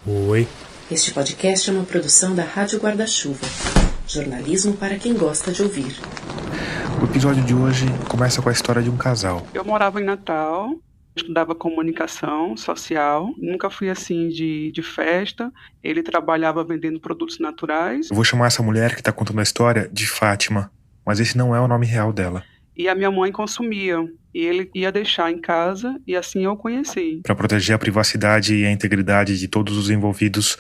Oi. Este podcast é uma produção da Rádio Guarda-Chuva. Jornalismo para quem gosta de ouvir. O episódio de hoje começa com a história de um casal. Eu morava em Natal, estudava comunicação social, nunca fui assim de festa. Ele trabalhava vendendo produtos naturais. Eu vou chamar essa mulher que está contando a história de Fátima, mas esse não é o nome real dela. E a minha mãe consumia, e ele ia deixar em casa, e assim eu o conheci. Para proteger a privacidade e a integridade de todos os envolvidos,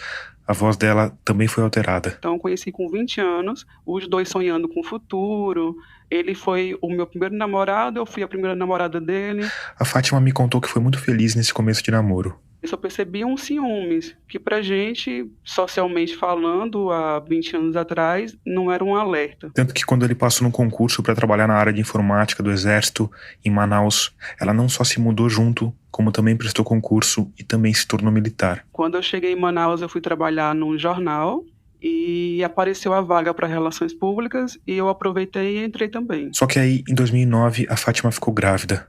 a voz dela também foi alterada. Então eu conheci com 20 anos, os dois sonhando com o futuro. Ele foi o meu primeiro namorado, eu fui a primeira namorada dele. A Fátima me contou que foi muito feliz nesse começo de namoro. Eu só percebi um ciúmes, que pra gente, socialmente falando, há 20 anos atrás, não era um alerta. Tanto que quando ele passou no concurso para trabalhar na área de informática do Exército, em Manaus, ela não só se mudou junto, como também prestou concurso e também se tornou militar. Quando eu cheguei em Manaus, eu fui trabalhar num jornal e apareceu a vaga para relações públicas e eu aproveitei e entrei também. Só que aí, em 2009, a Fátima ficou grávida.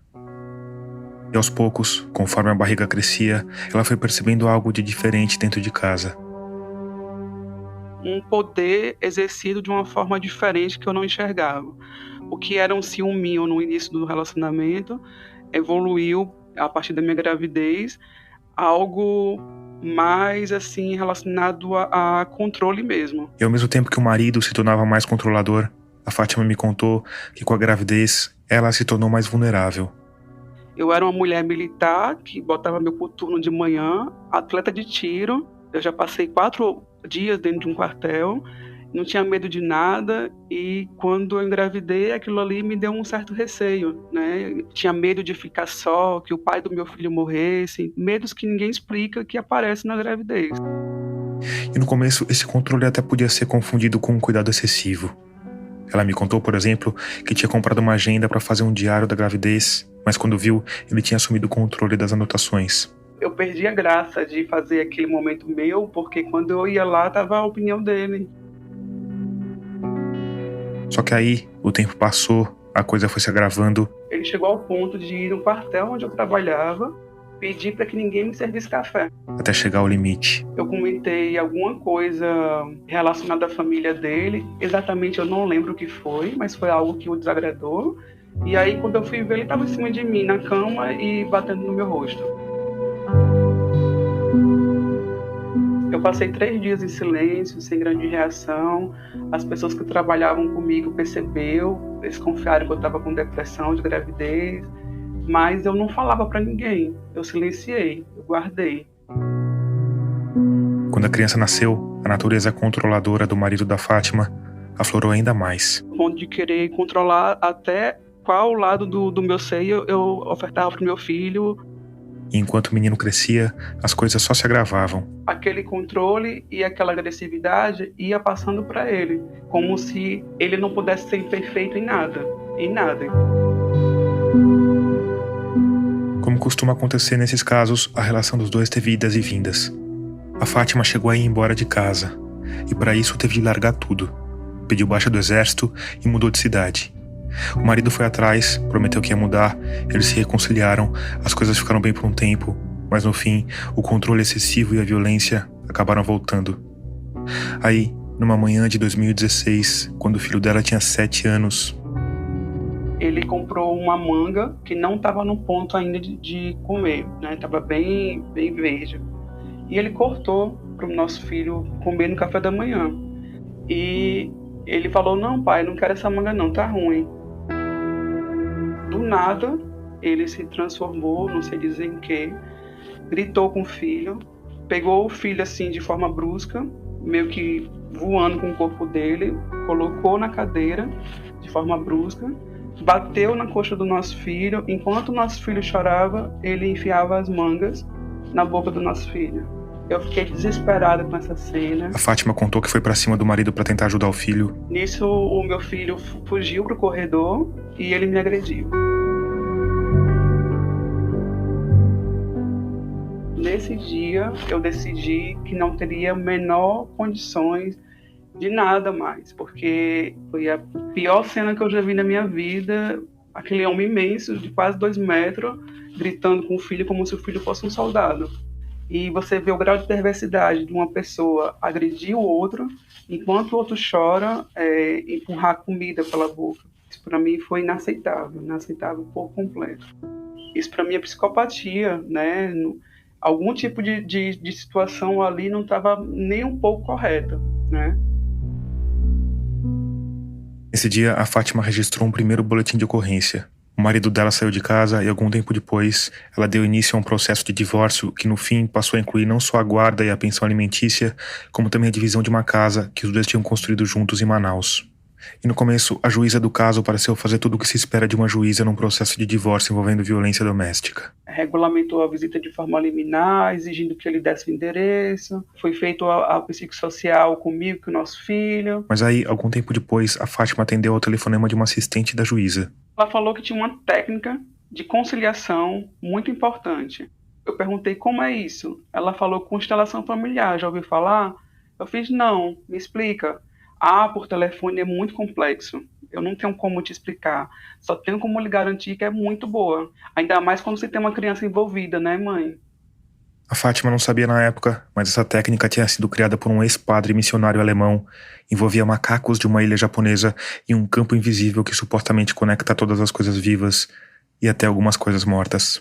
E aos poucos, conforme a barriga crescia, ela foi percebendo algo de diferente dentro de casa. Um poder exercido de uma forma diferente que eu não enxergava. O que era um ciúminho no início do relacionamento evoluiu, a partir da minha gravidez, algo mais assim relacionado a controle mesmo. E ao mesmo tempo que o marido se tornava mais controlador, a Fátima me contou que com a gravidez, ela se tornou mais vulnerável. Eu era uma mulher militar que botava meu coturno de manhã, atleta de tiro. Eu já passei 4 dias dentro de um quartel, não tinha medo de nada, e quando eu engravidei, aquilo ali me deu um certo receio, né? Tinha medo de ficar só, que o pai do meu filho morresse, medos que ninguém explica que aparecem na gravidez. E no começo, esse controle até podia ser confundido com um cuidado excessivo. Ela me contou, por exemplo, que tinha comprado uma agenda para fazer um diário da gravidez, mas quando viu, ele tinha assumido o controle das anotações. Eu perdi a graça de fazer aquele momento meu, porque quando eu ia lá, estava a opinião dele. Só que aí, o tempo passou, a coisa foi se agravando. Ele chegou ao ponto de ir no quartel onde eu trabalhava, pedir para que ninguém me servisse café. Até chegar ao limite. Eu comentei alguma coisa relacionada à família dele, exatamente eu não lembro o que foi, mas foi algo que o desagradou. E aí, quando eu fui ver, ele estava em cima de mim, na cama e batendo no meu rosto. Eu passei 3 dias em silêncio, sem grande reação. As pessoas que trabalhavam comigo perceberam, eles confiaram que eu estava com depressão de gravidez, mas eu não falava para ninguém, eu silenciei, eu guardei. Quando a criança nasceu, a natureza controladora do marido da Fátima aflorou ainda mais. O ponto de querer controlar até qual lado do meu seio eu ofertava para o meu filho. E enquanto o menino crescia, as coisas só se agravavam. Aquele controle e aquela agressividade ia passando para ele, como se ele não pudesse ser perfeito em nada, em nada. Como costuma acontecer nesses casos, a relação dos dois teve idas e vindas. A Fátima chegou a ir embora de casa, e para isso teve de largar tudo. Pediu baixa do exército e mudou de cidade. O marido foi atrás, prometeu que ia mudar, eles se reconciliaram, as coisas ficaram bem por um tempo, mas no fim, o controle excessivo e a violência acabaram voltando. Aí, numa manhã de 2016, quando o filho dela tinha 7 anos... Ele comprou uma manga que não estava no ponto ainda de comer, né? Estava bem verde. E ele cortou para o nosso filho comer no café da manhã. E ele falou, não pai, não quero essa manga não, tá ruim. Do nada, ele se transformou, não sei dizer em quê, gritou com o filho, pegou o filho assim de forma brusca, meio que voando com o corpo dele, colocou na cadeira de forma brusca, bateu na coxa do nosso filho, enquanto o nosso filho chorava, ele enfiava as mangas na boca do nosso filho. Eu fiquei desesperada com essa cena. A Fátima contou que foi pra cima do marido pra tentar ajudar o filho. Nisso, o meu filho fugiu pro corredor e ele me agrediu. Nesse dia, eu decidi que não teria menor condições de nada mais, porque foi a pior cena que eu já vi na minha vida. Aquele homem imenso, de quase 2 metros, gritando com o filho como se o filho fosse um soldado. E você vê o grau de perversidade de uma pessoa agredir o outro, enquanto o outro chora, empurrar comida pela boca. Isso para mim foi inaceitável por completo. Isso para mim é psicopatia, né? Algum tipo de situação ali não estava nem um pouco correta, né? Nesse dia, a Fátima registrou um primeiro boletim de ocorrência. O marido dela saiu de casa e algum tempo depois, ela deu início a um processo de divórcio que no fim passou a incluir não só a guarda e a pensão alimentícia, como também a divisão de uma casa que os dois tinham construído juntos em Manaus. E no começo, a juíza do caso pareceu fazer tudo o que se espera de uma juíza num processo de divórcio envolvendo violência doméstica. Regulamentou a visita de forma liminar, exigindo que ele desse o endereço. Foi feito a psicossocial comigo, com o nosso filho. Mas aí, algum tempo depois, a Fátima atendeu ao telefonema de uma assistente da juíza. Ela falou que tinha uma técnica de conciliação muito importante. Eu perguntei como é isso. Ela falou constelação familiar. Já ouviu falar? Eu fiz, não, me explica. Por telefone é muito complexo. Eu não tenho como te explicar. Só tenho como lhe garantir que é muito boa. Ainda mais quando você tem uma criança envolvida, né, mãe? A Fátima não sabia na época, mas essa técnica tinha sido criada por um ex-padre missionário alemão. Envolvia macacos de uma ilha japonesa e um campo invisível que supostamente conecta todas as coisas vivas e até algumas coisas mortas.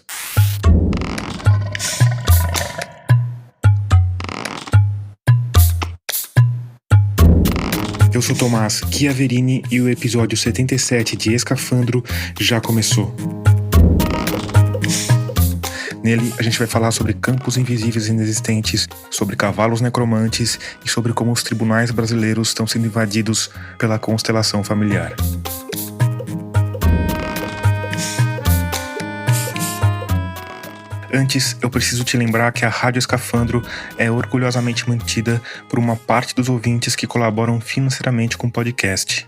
Eu sou Tomás Chiaverini e o episódio 77 de Escafandro já começou. Nele, a gente vai falar sobre campos invisíveis inexistentes, sobre cavalos necromantes e sobre como os tribunais brasileiros estão sendo invadidos pela constelação familiar. Antes, eu preciso te lembrar que a Rádio Escafandro é orgulhosamente mantida por uma parte dos ouvintes que colaboram financeiramente com o podcast.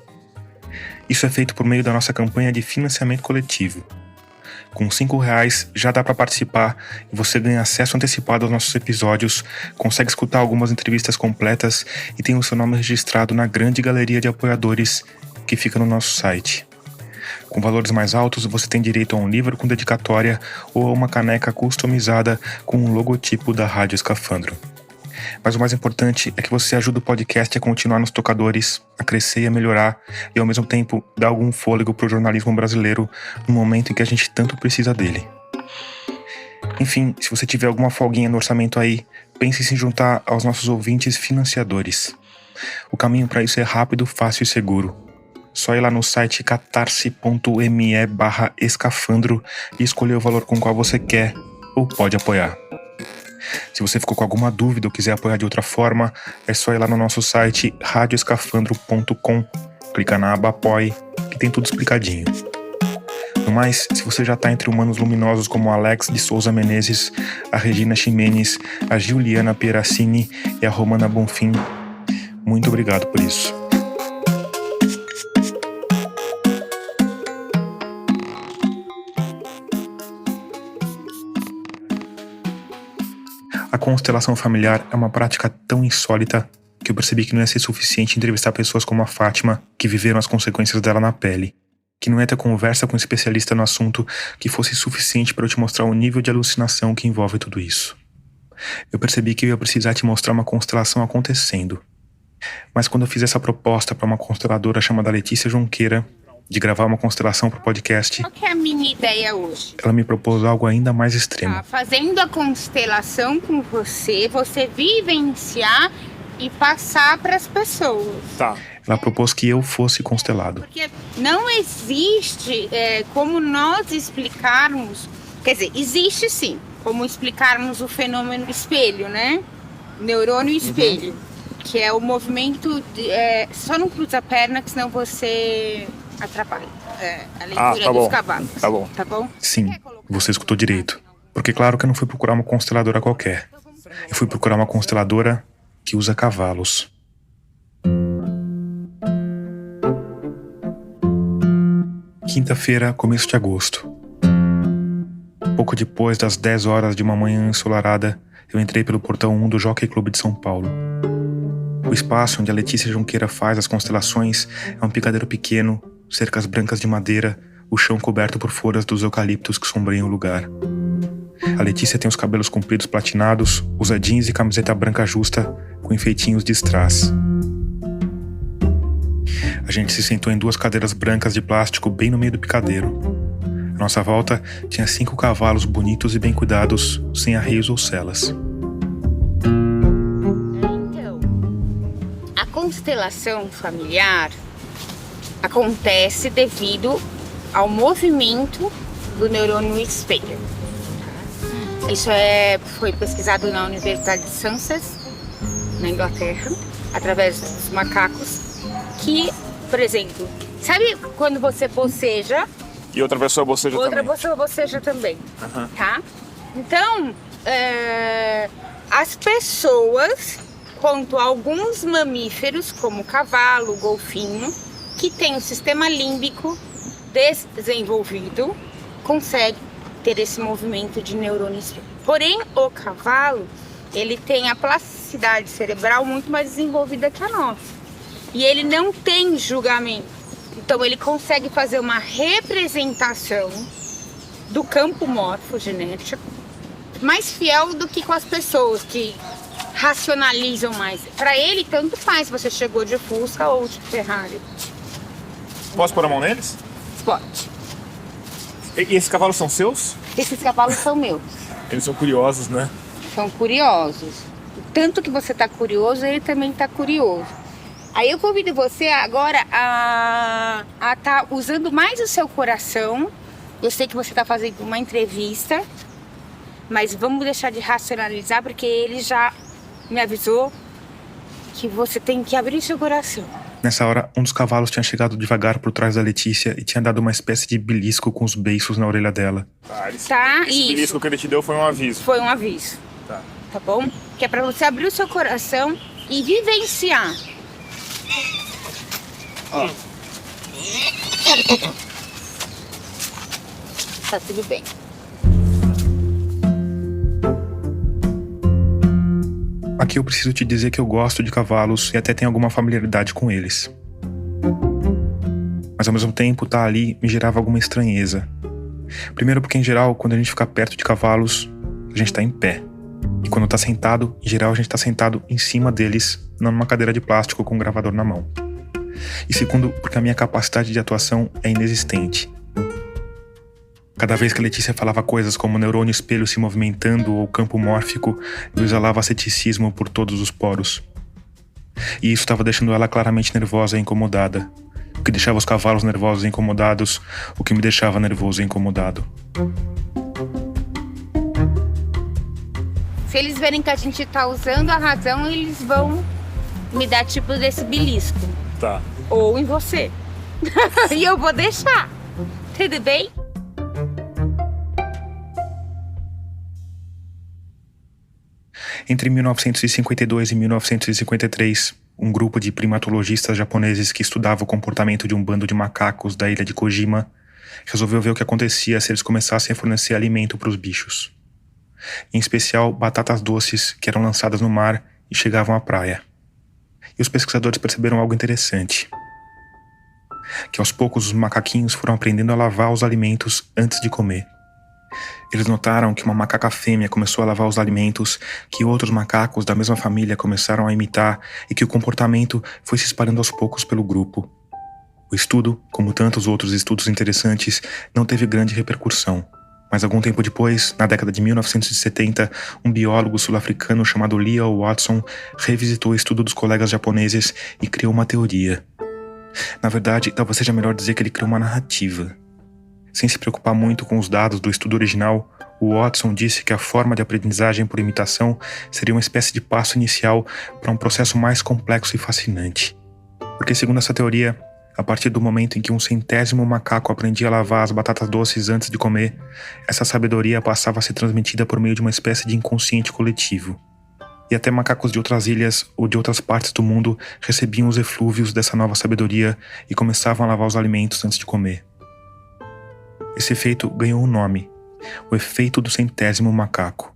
Isso é feito por meio da nossa campanha de financiamento coletivo. Com R$5 já dá para participar e você ganha acesso antecipado aos nossos episódios, consegue escutar algumas entrevistas completas e tem o seu nome registrado na grande galeria de apoiadores que fica no nosso site. Com valores mais altos, você tem direito a um livro com dedicatória ou a uma caneca customizada com um logotipo da Rádio Escafandro. Mas o mais importante é que você ajuda o podcast a continuar nos tocadores, a crescer e a melhorar, e ao mesmo tempo dar algum fôlego para o jornalismo brasileiro no momento em que a gente tanto precisa dele. Enfim, se você tiver alguma folguinha no orçamento aí, pense em se juntar aos nossos ouvintes financiadores. O caminho para isso é rápido, fácil e seguro. Só ir lá no site catarse.me/escafandro e escolher o valor com o qual você quer ou pode apoiar. Se você ficou com alguma dúvida ou quiser apoiar de outra forma, é só ir lá no nosso site radioescafandro.com, clicar na aba Apoie, que tem tudo explicadinho. No mais, se você já está entre humanos luminosos como a Alex de Souza Menezes, a Regina Ximenes, a Juliana Pieracini e a Romana Bonfim, muito obrigado por isso. A constelação familiar é uma prática tão insólita que eu percebi que não ia ser suficiente entrevistar pessoas como a Fátima, que viveram as consequências dela na pele. Que não ia ter conversa com um especialista no assunto que fosse suficiente para eu te mostrar o nível de alucinação que envolve tudo isso. Eu percebi que eu ia precisar te mostrar uma constelação acontecendo. Mas quando eu fiz essa proposta para uma consteladora chamada Letícia Junqueira, de gravar uma constelação para o podcast, qual que é a minha ideia hoje? Ela me propôs algo ainda mais extremo. Fazendo a constelação com você vivenciar e passar para as pessoas. Tá. Ela propôs que eu fosse constelado. Porque não existe como nós explicarmos, quer dizer, existe sim, como explicarmos o fenômeno espelho, né? Neurônio espelho, que é o movimento, só não cruza a perna, que senão você atrapalha a leitura dos cavalos. Tá bom. Tá bom? Sim, você escutou direito. Porque claro que eu não fui procurar uma consteladora qualquer. Eu fui procurar uma consteladora que usa cavalos. Quinta-feira, começo de agosto. Pouco depois das 10 horas de uma manhã ensolarada, eu entrei pelo portão 1 do Jockey Club de São Paulo. O espaço onde a Letícia Junqueira faz as constelações é um picadeiro pequeno, cercas brancas de madeira, o chão coberto por folhas dos eucaliptos que sombreiam o lugar. A Letícia tem os cabelos compridos platinados, usa jeans e camiseta branca justa com enfeitinhos de strass. A gente se sentou em 2 cadeiras brancas de plástico bem no meio do picadeiro. À nossa volta tinha 5 cavalos bonitos e bem cuidados, sem arreios ou selas. Então, a constelação familiar acontece devido ao movimento do neurônio espelho. Isso foi pesquisado na Universidade de Sussex, na Inglaterra, através dos macacos, que, por exemplo, sabe quando você boceja? E outra pessoa boceja também. Outra pessoa boceja também, tá? Então, as pessoas, quanto a alguns mamíferos, como cavalo, golfinho, que tem o sistema límbico desenvolvido, consegue ter esse movimento de neurônio espelho. Porém, o cavalo, ele tem a plasticidade cerebral muito mais desenvolvida que a nossa. E ele não tem julgamento. Então, ele consegue fazer uma representação do campo morfogenético mais fiel do que com as pessoas que racionalizam mais. Para ele, tanto faz se você chegou de Fusca ou de Ferrari. Posso pôr a mão neles? Pode. E esses cavalos são seus? Esses cavalos são meus. Eles são curiosos, né? São curiosos. Tanto que você está curioso, ele também está curioso. Aí eu convido você agora a estar usando mais o seu coração. Eu sei que você está fazendo uma entrevista, mas vamos deixar de racionalizar, porque ele já me avisou que você tem que abrir seu coração. Nessa hora, um dos cavalos tinha chegado devagar por trás da Letícia e tinha dado uma espécie de belisco com os beiços na orelha dela. Esse belisco que ele te deu foi um aviso. Foi um aviso. Tá bom? Que é pra você abrir o seu coração e vivenciar. Tá tudo bem. Aqui eu preciso te dizer que eu gosto de cavalos e até tenho alguma familiaridade com eles. Mas ao mesmo tempo, tá ali me gerava alguma estranheza. Primeiro porque, em geral, quando a gente fica perto de cavalos, a gente tá em pé. E quando tá sentado, em geral a gente tá sentado em cima deles, não numa cadeira de plástico com um gravador na mão. E segundo, porque a minha capacidade de atuação é inexistente. Cada vez que a Letícia falava coisas como neurônio espelho se movimentando ou campo mórfico, eu exalava ceticismo por todos os poros. E isso estava deixando ela claramente nervosa e incomodada. O que deixava os cavalos nervosos e incomodados, o que me deixava nervoso e incomodado. Se eles verem que a gente tá usando a razão, eles vão me dar tipo desse belisco. Tá. Ou em você. E eu vou deixar. Tudo bem? Entre 1952 e 1953, um grupo de primatologistas japoneses que estudava o comportamento de um bando de macacos da ilha de Kojima resolveu ver o que acontecia se eles começassem a fornecer alimento para os bichos. Em especial, batatas doces que eram lançadas no mar e chegavam à praia. E os pesquisadores perceberam algo interessante. Que aos poucos os macaquinhos foram aprendendo a lavar os alimentos antes de comer. Eles notaram que uma macaca fêmea começou a lavar os alimentos, que outros macacos da mesma família começaram a imitar e que o comportamento foi se espalhando aos poucos pelo grupo. O estudo, como tantos outros estudos interessantes, não teve grande repercussão. Mas algum tempo depois, na década de 1970, um biólogo sul-africano chamado Leo Watson revisitou o estudo dos colegas japoneses e criou uma teoria. Na verdade, talvez seja melhor dizer que ele criou uma narrativa. Sem se preocupar muito com os dados do estudo original, o Watson disse que a forma de aprendizagem por imitação seria uma espécie de passo inicial para um processo mais complexo e fascinante. Porque, segundo essa teoria, a partir do momento em que um 100º macaco aprendia a lavar as batatas doces antes de comer, essa sabedoria passava a ser transmitida por meio de uma espécie de inconsciente coletivo. E até macacos de outras ilhas ou de outras partes do mundo recebiam os eflúvios dessa nova sabedoria e começavam a lavar os alimentos antes de comer. Esse efeito ganhou um nome: o efeito do 100º macaco.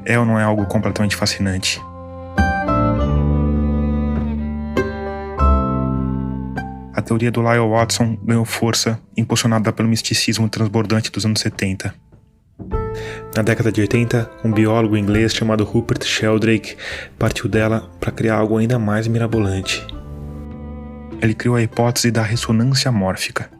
É ou não é algo completamente fascinante? A teoria do Lyle Watson ganhou força, impulsionada pelo misticismo transbordante dos anos 70. Na década de 80, um biólogo inglês chamado Rupert Sheldrake partiu dela para criar algo ainda mais mirabolante. Ele criou a hipótese da ressonância mórfica.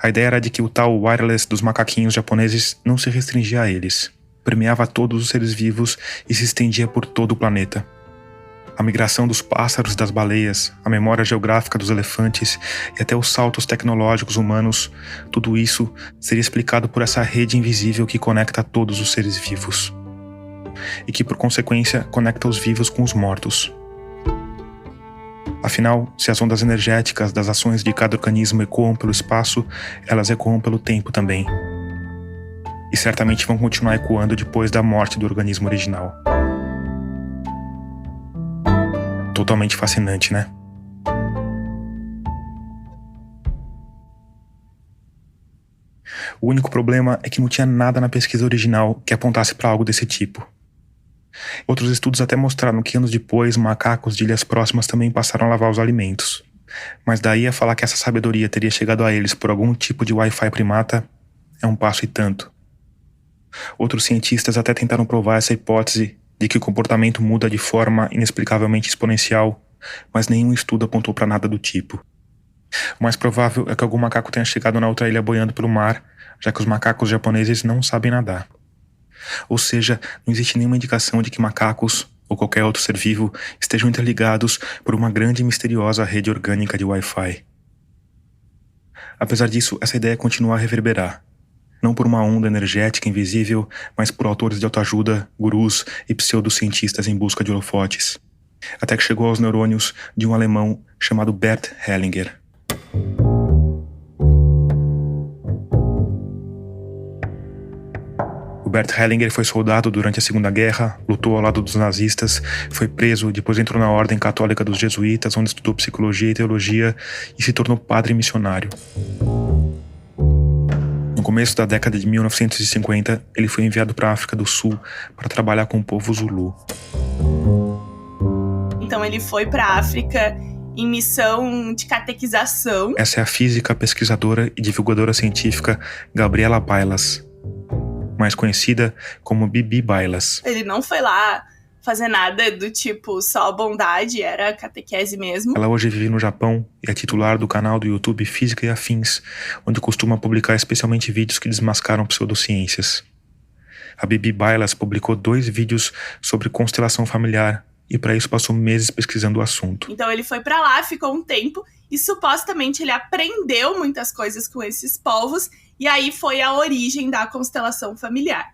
A ideia era de que o tal wireless dos macaquinhos japoneses não se restringia a eles, permeava todos os seres vivos e se estendia por todo o planeta. A migração dos pássaros e das baleias, a memória geográfica dos elefantes e até os saltos tecnológicos humanos, tudo isso seria explicado por essa rede invisível que conecta todos os seres vivos. E que, por consequência, conecta os vivos com os mortos. Afinal, se as ondas energéticas das ações de cada organismo ecoam pelo espaço, elas ecoam pelo tempo também. E certamente vão continuar ecoando depois da morte do organismo original. Totalmente fascinante, né? O único problema é que não tinha nada na pesquisa original que apontasse para algo desse tipo. Outros estudos até mostraram que anos depois, macacos de ilhas próximas também passaram a lavar os alimentos. Mas daí a falar que essa sabedoria teria chegado a eles por algum tipo de Wi-Fi primata é um passo e tanto. Outros cientistas até tentaram provar essa hipótese de que o comportamento muda de forma inexplicavelmente exponencial, mas nenhum estudo apontou para nada do tipo. O mais provável é que algum macaco tenha chegado na outra ilha boiando pelo mar, já que os macacos japoneses não sabem nadar. Ou seja, não existe nenhuma indicação de que macacos, ou qualquer outro ser vivo, estejam interligados por uma grande e misteriosa rede orgânica de Wi-Fi. Apesar disso, essa ideia continua a reverberar. Não por uma onda energética invisível, mas por autores de autoajuda, gurus e pseudocientistas em busca de holofotes. Até que chegou aos neurônios de um alemão chamado Bert Hellinger. O Bert Hellinger foi soldado durante a Segunda Guerra, lutou ao lado dos nazistas, foi preso, depois entrou na Ordem Católica dos Jesuítas, onde estudou psicologia e teologia e se tornou padre missionário. No começo da década de 1950, ele foi enviado para a África do Sul para trabalhar com o povo Zulu. Então ele foi para a África em missão de catequização. Essa é a física, pesquisadora e divulgadora científica Gabriela Bailas, mais conhecida como Bibi Bailas. Ele não foi lá fazer nada do tipo só bondade, era catequese mesmo. Ela hoje vive no Japão e é titular do canal do YouTube Física e Afins, onde costuma publicar especialmente vídeos que desmascaram pseudociências. A Bibi Bailas publicou 2 vídeos sobre constelação familiar e para isso passou meses pesquisando o assunto. Então ele foi para lá, ficou um tempo e supostamente ele aprendeu muitas coisas com esses povos e aí foi a origem da constelação familiar.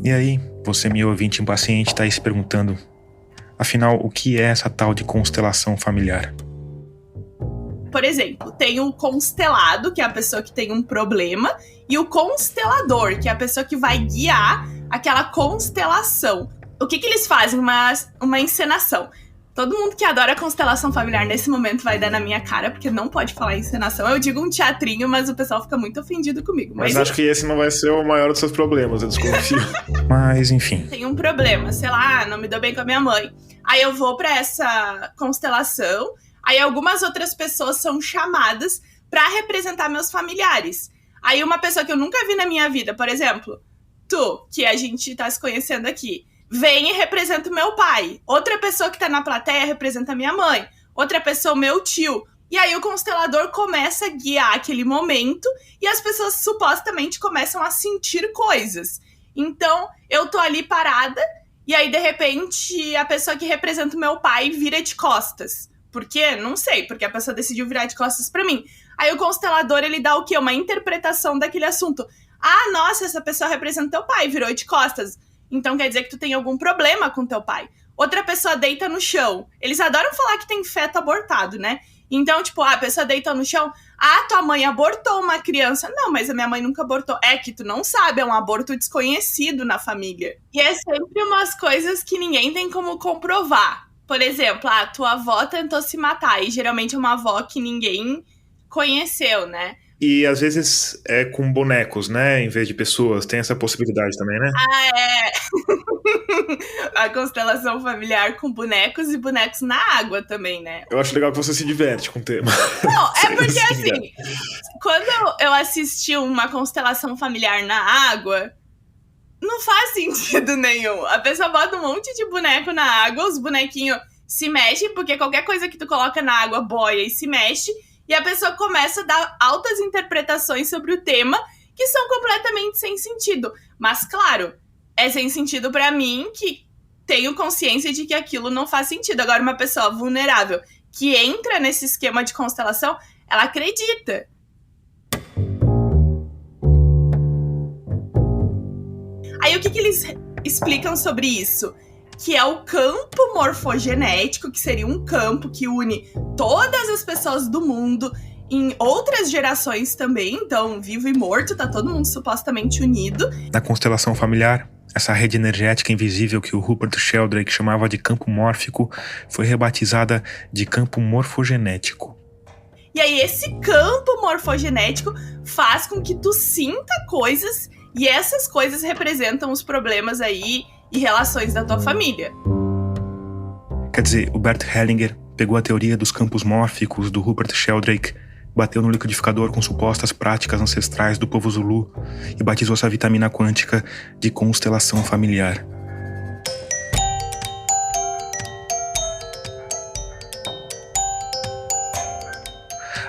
E aí, você, meu ouvinte impaciente, está aí se perguntando, afinal, o que é essa tal de constelação familiar? Por exemplo, tem o constelado, que é a pessoa que tem um problema, e o constelador, que é a pessoa que vai guiar aquela constelação. O que eles fazem? Uma encenação. Todo mundo que adora constelação familiar nesse momento vai dar na minha cara, porque não pode falar encenação. Eu digo um teatrinho, mas o pessoal fica muito ofendido comigo. Mas acho que esse não vai ser o maior dos seus problemas, eu desconfio. Mas, enfim. Tem um problema, sei lá, não me dou bem com a minha mãe. Aí eu vou pra essa constelação, aí algumas outras pessoas são chamadas pra representar meus familiares. Aí uma pessoa que eu nunca vi na minha vida, por exemplo, tu, que a gente tá se conhecendo aqui, vem e representa o meu pai. Outra pessoa que tá na plateia representa a minha mãe. Outra pessoa, o meu tio. E aí o constelador começa a guiar aquele momento e as pessoas supostamente começam a sentir coisas. Então, eu tô ali parada e aí, de repente, a pessoa que representa o meu pai vira de costas. Por quê? Não sei, porque a pessoa decidiu virar de costas pra mim. Aí o constelador, ele dá o quê? Uma interpretação daquele assunto. Ah, nossa, essa pessoa representa teu pai, virou de costas. Então quer dizer que tu tem algum problema com teu pai. Outra pessoa deita no chão. Eles adoram falar que tem feto abortado, né? Então, tipo, a pessoa deita no chão. Ah, tua mãe abortou uma criança. Não, mas a minha mãe nunca abortou. É que tu não sabe, é um aborto desconhecido na família. E é sempre umas coisas que ninguém tem como comprovar. Por exemplo, a tua avó tentou se matar. E geralmente é uma avó que ninguém conheceu, né? E às vezes é com bonecos, né? Em vez de pessoas. Tem essa possibilidade também, né? Ah, é. a constelação familiar com bonecos e bonecos na água também, né? Eu acho legal que você se diverte com o tema. Não, é porque Se assim, diverte. quando eu assisti uma constelação familiar na água, não faz sentido nenhum. A pessoa bota um monte de boneco na água, os bonequinhos se mexem, porque qualquer coisa que tu coloca na água boia e se mexe, e a pessoa começa a dar altas interpretações sobre o tema que são completamente sem sentido. Mas, claro, é sem sentido pra mim, que tenho consciência de que aquilo não faz sentido. Agora, uma pessoa vulnerável que entra nesse esquema de constelação, ela acredita. Aí, o que eles explicam sobre isso? Que é o campo morfogenético, que seria um campo que une todas as pessoas do mundo em outras gerações também. Então, vivo e morto, tá todo mundo supostamente unido. Na constelação familiar, essa rede energética invisível que o Rupert Sheldrake chamava de campo mórfico foi rebatizada de campo morfogenético. E aí, esse campo morfogenético faz com que tu sinta coisas, e essas coisas representam os problemas aí e relações da tua família. Quer dizer, o Bert Hellinger pegou a teoria dos campos mórficos do Rupert Sheldrake, bateu no liquidificador com supostas práticas ancestrais do povo Zulu e batizou essa vitamina quântica de constelação familiar.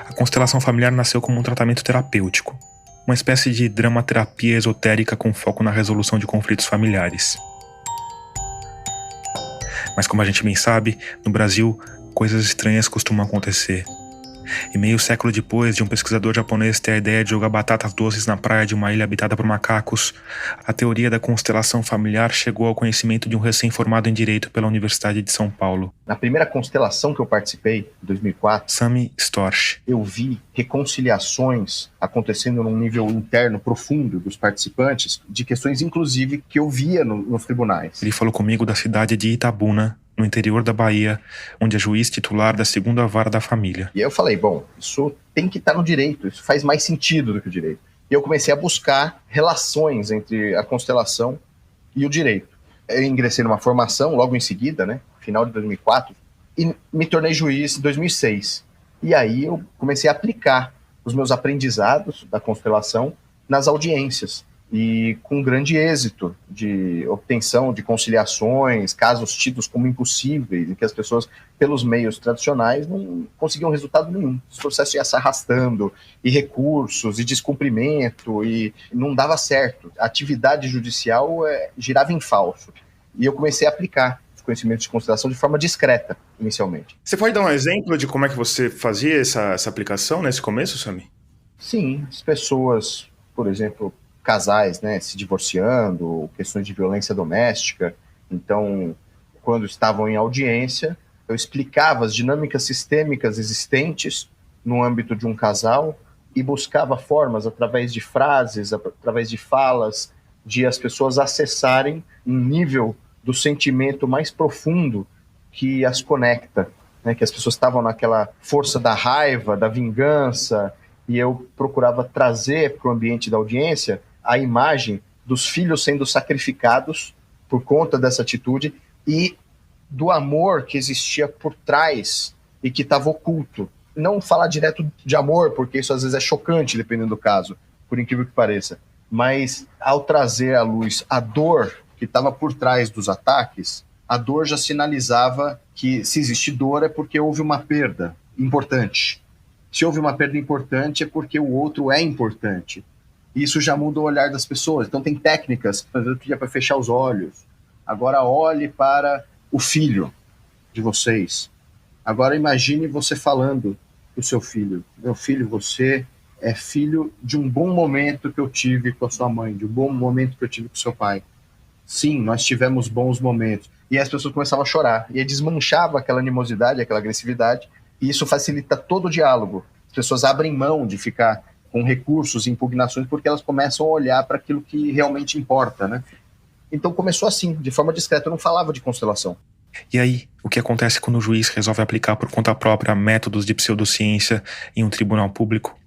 A constelação familiar nasceu como um tratamento terapêutico, uma espécie de dramaterapia esotérica com foco na resolução de conflitos familiares. Mas como a gente bem sabe, no Brasil, coisas estranhas costumam acontecer. E meio século depois de um pesquisador japonês ter a ideia de jogar batatas doces na praia de uma ilha habitada por macacos, a teoria da constelação familiar chegou ao conhecimento de um recém-formado em Direito pela Universidade de São Paulo, Na primeira constelação que eu participei, em 2004, Sami Storch. eu vi reconciliações acontecendo num nível interno profundo dos participantes, de questões, inclusive, que eu via nos tribunais. Ele falou comigo da cidade de Itabuna, no interior da Bahia, onde é juiz titular da 2ª Vara da Família. E aí eu falei, bom, isso tem que estar no direito, isso faz mais sentido do que o direito. E eu comecei a buscar relações entre a constelação e o direito. Eu ingressei numa formação logo em seguida, né, final de 2004, e me tornei juiz em 2006. E aí eu comecei a aplicar os meus aprendizados da constelação nas audiências. E com grande êxito de obtenção de conciliações, casos tidos como impossíveis, em que as pessoas, pelos meios tradicionais, não conseguiam resultado nenhum. Os processos iam se arrastando, e recursos, e descumprimento, e não dava certo. A atividade judicial girava em falso. E eu comecei a aplicar os conhecimentos de constelação de forma discreta, inicialmente. Você pode dar um exemplo de como é que você fazia essa aplicação nesse começo, Sami? Sim, as pessoas, por exemplo, casais, né, se divorciando, questões de violência doméstica. Então, quando estavam em audiência, eu explicava as dinâmicas sistêmicas existentes no âmbito de um casal e buscava formas, através de frases, através de falas, de as pessoas acessarem um nível do sentimento mais profundo que as conecta, né, que as pessoas estavam naquela força da raiva, da vingança, e eu procurava trazer para o ambiente da audiência a imagem dos filhos sendo sacrificados por conta dessa atitude e do amor que existia por trás e que estava oculto. Não falar direto de amor, porque isso às vezes é chocante, dependendo do caso, por incrível que pareça. Mas ao trazer à luz a dor que estava por trás dos ataques, a dor já sinalizava que se existe dor é porque houve uma perda importante. Se houve uma perda importante é porque o outro é importante. Isso já muda o olhar das pessoas. Então tem técnicas, por exemplo, que é para fechar os olhos. Agora olhe para o filho de vocês. Agora imagine você falando para o seu filho. Meu filho, você é filho de um bom momento que eu tive com a sua mãe, de um bom momento que eu tive com o seu pai. Sim, nós tivemos bons momentos. E as pessoas começavam a chorar. E aí desmanchava aquela animosidade, aquela agressividade. E isso facilita todo o diálogo. As pessoas abrem mão de ficar com recursos e impugnações, porque elas começam a olhar para aquilo que realmente importa, né? Então começou assim, de forma discreta. Eu não falava de constelação. E aí, o que acontece quando o juiz resolve aplicar por conta própria métodos de pseudociência em um tribunal público?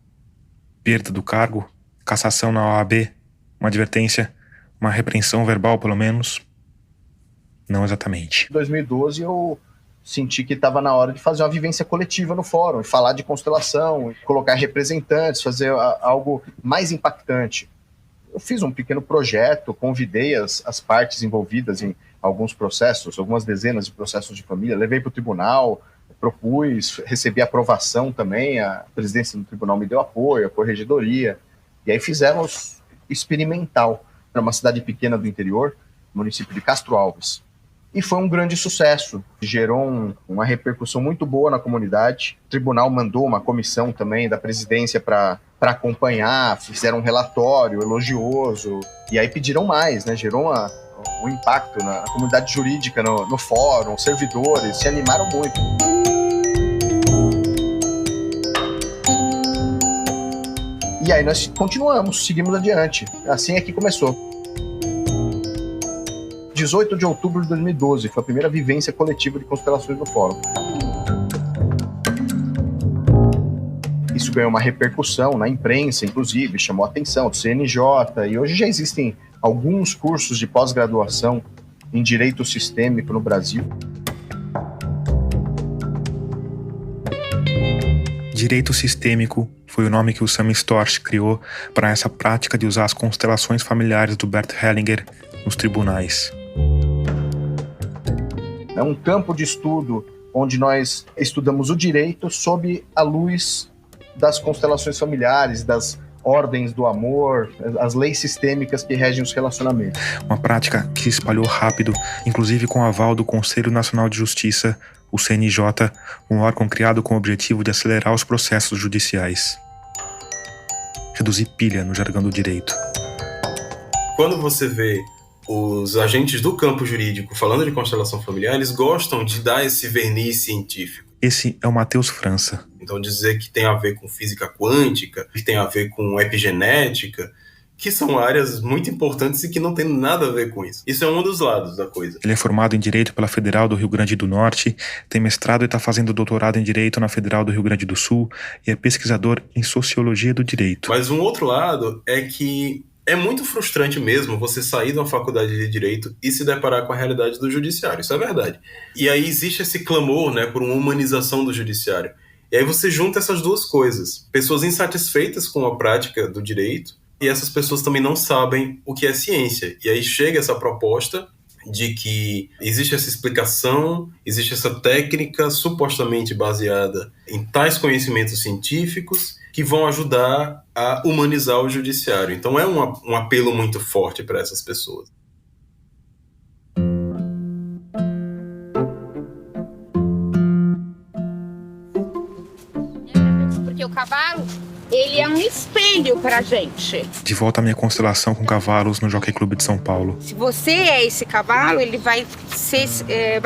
Perda do cargo, cassação na OAB, uma advertência, uma repreensão verbal pelo menos. não exatamente. Em 2012 eu senti que estava na hora de fazer uma vivência coletiva no fórum, falar de constelação, colocar representantes, fazer algo mais impactante. Eu fiz um pequeno projeto, convidei as partes envolvidas em alguns processos, algumas dezenas de processos de família, levei para o tribunal, propus, recebi aprovação também, a presidência do tribunal me deu apoio, a corregedoria, e aí fizemos experimental. Era uma cidade pequena do interior, município de Castro Alves. E foi um grande sucesso, gerou uma repercussão muito boa na comunidade. O tribunal mandou uma comissão também da presidência para acompanhar, fizeram um relatório elogioso, e aí pediram mais, né? Gerou um impacto na comunidade jurídica, no fórum, os servidores se animaram muito. E aí nós continuamos, seguimos adiante. Assim é que começou. 18 de outubro de 2012, foi a primeira vivência coletiva de constelações no fórum. Isso ganhou uma repercussão na imprensa, inclusive, chamou a atenção do CNJ, e hoje já existem alguns cursos de pós-graduação em Direito Sistêmico no Brasil. Direito sistêmico foi o nome que o Sam Storch criou para essa prática de usar as constelações familiares do Bert Hellinger nos tribunais. É um campo de estudo onde nós estudamos o direito sob a luz das constelações familiares, das ordens do amor, as leis sistêmicas que regem os relacionamentos. Uma prática que se espalhou rápido, inclusive com o aval do Conselho Nacional de Justiça, o CNJ, um órgão criado com o objetivo de acelerar os processos judiciais. Reduzir pilha no jargão do direito. Quando você vê os agentes do campo jurídico falando de constelação familiar, eles gostam de dar esse verniz científico. Esse é o Matheus França. Então dizer que tem a ver com física quântica, que tem a ver com epigenética, que são áreas muito importantes e que não tem nada a ver com isso. Isso é um dos lados da coisa. Ele é formado em Direito pela Federal do Rio Grande do Norte, tem mestrado e está fazendo doutorado em Direito na Federal do Rio Grande do Sul e é pesquisador em Sociologia do Direito. Mas um outro lado é que é muito frustrante mesmo você sair de uma faculdade de Direito e se deparar com a realidade do judiciário, isso é verdade. E aí existe esse clamor, né, por uma humanização do judiciário. E aí você junta essas duas coisas. Pessoas insatisfeitas com a prática do direito e essas pessoas também não sabem o que é ciência. E aí chega essa proposta de que existe essa explicação, existe essa técnica supostamente baseada em tais conhecimentos científicos que vão ajudar a humanizar o judiciário. Então é um apelo muito forte para essas pessoas. Porque o cavalo, ele é um espelho pra gente. De volta à minha constelação com cavalos no Jockey Club de São Paulo. Se você é esse cavalo, ele vai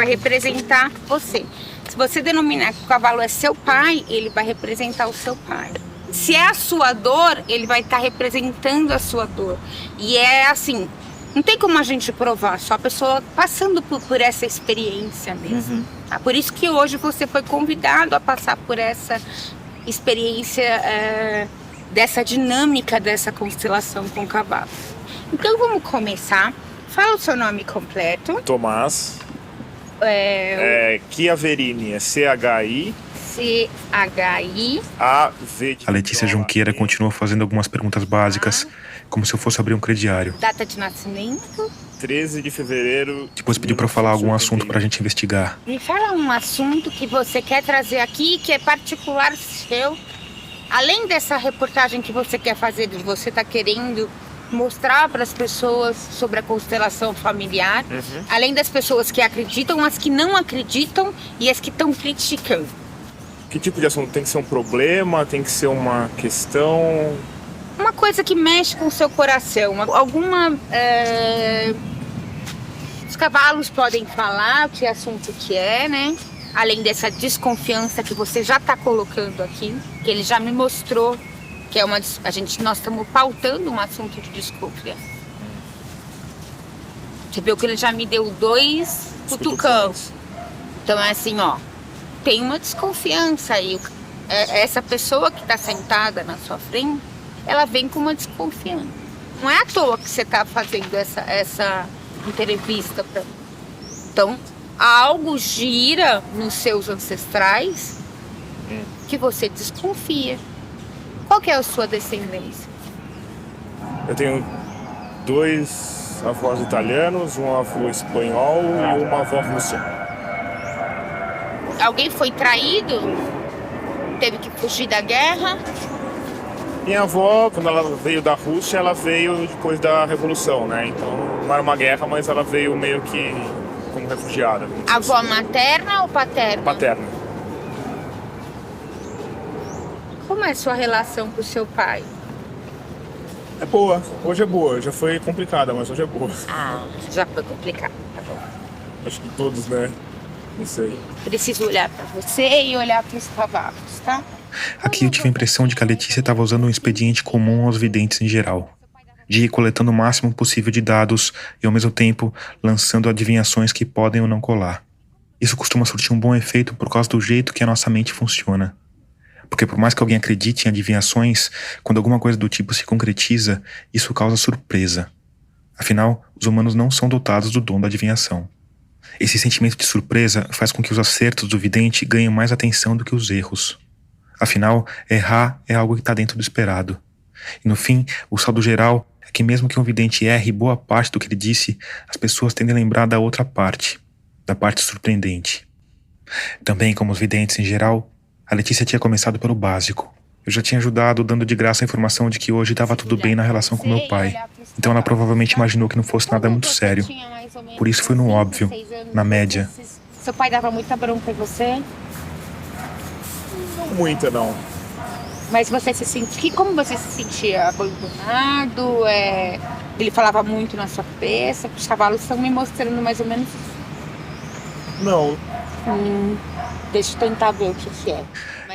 representar você. Se você denominar que o cavalo é seu pai, ele vai representar o seu pai. Se é a sua dor, ele vai estar representando a sua dor. E é assim, não tem como a gente provar, só a pessoa passando por essa experiência mesmo. Uhum. Por isso que hoje você foi convidado a passar por essa experiência, dessa dinâmica dessa constelação com cavalos. Então vamos começar. Fala o seu nome completo. Tomás. Chiaverini, é C-H-I. C-H-I. A-V. A Letícia Junqueira continua fazendo algumas perguntas básicas, como se eu fosse abrir um crediário. Data de nascimento? 13 de fevereiro. Depois pediu pra eu falar algum assunto pra gente investigar. Me fala um assunto que você quer trazer aqui, que é particular seu. Além dessa reportagem que você quer fazer, você tá querendo mostrar para as pessoas sobre a constelação familiar, além das pessoas que acreditam, as que não acreditam e as que estão criticando. Que tipo de assunto? Tem que ser um problema? Tem que ser uma questão? Uma coisa que mexe com o seu coração. Os cavalos podem falar que assunto que é, né? Além dessa desconfiança que você já está colocando aqui, que ele já me mostrou que é nós estamos pautando um assunto de desconfiança. Você viu que ele já me deu 2 cutucãos. Então é assim, ó, tem uma desconfiança aí. Essa pessoa que está sentada na sua frente, ela vem com uma desconfiança. Não é à toa que você está fazendo essa entrevista para mim. Então, algo gira nos seus ancestrais que você desconfia. Qual que é a sua descendência? Eu tenho 2 avós italianos, um avô espanhol e uma avó russa. Alguém foi traído? Teve que fugir da guerra? Minha avó, quando ela veio da Rússia, ela veio depois da Revolução, né? Então não era uma guerra, mas ela veio meio que como refugiada. Avó materna ou paterna? Paterna. Como é a sua relação com o seu pai? É boa, hoje é boa. Já foi complicada, mas hoje é boa. Ah, já foi complicado, tá bom. Acho que todos, né? Não sei. Preciso olhar pra você e olhar pros cavalos, tá? Aqui eu tive a impressão de que a Letícia estava usando um expediente comum aos videntes em geral, de ir coletando o máximo possível de dados e ao mesmo tempo lançando adivinhações que podem ou não colar. Isso costuma surtir um bom efeito por causa do jeito que a nossa mente funciona. Porque por mais que alguém acredite em adivinhações, quando alguma coisa do tipo se concretiza, isso causa surpresa. Afinal, os humanos não são dotados do dom da adivinhação. Esse sentimento de surpresa faz com que os acertos do vidente ganhem mais atenção do que os erros. Afinal, errar é algo que está dentro do esperado. E no fim, o saldo geral é que mesmo que um vidente erre boa parte do que ele disse, as pessoas tendem a lembrar da outra parte, da parte surpreendente. Também, como os videntes em geral, a Letícia tinha começado pelo básico. Eu já tinha ajudado dando de graça a informação de que hoje estava tudo bem na relação com meu pai. Então ela provavelmente imaginou que não fosse nada muito sério. Por isso foi no óbvio, na média. Seu pai dava muita bronca em você? Não muita, não. Mas você se sentia... Como você se sentia? Abandonado? Ele falava muito na sua cabeça? Os cavalos estão me mostrando mais ou menos... Não. Deixa eu tentar ver o que é.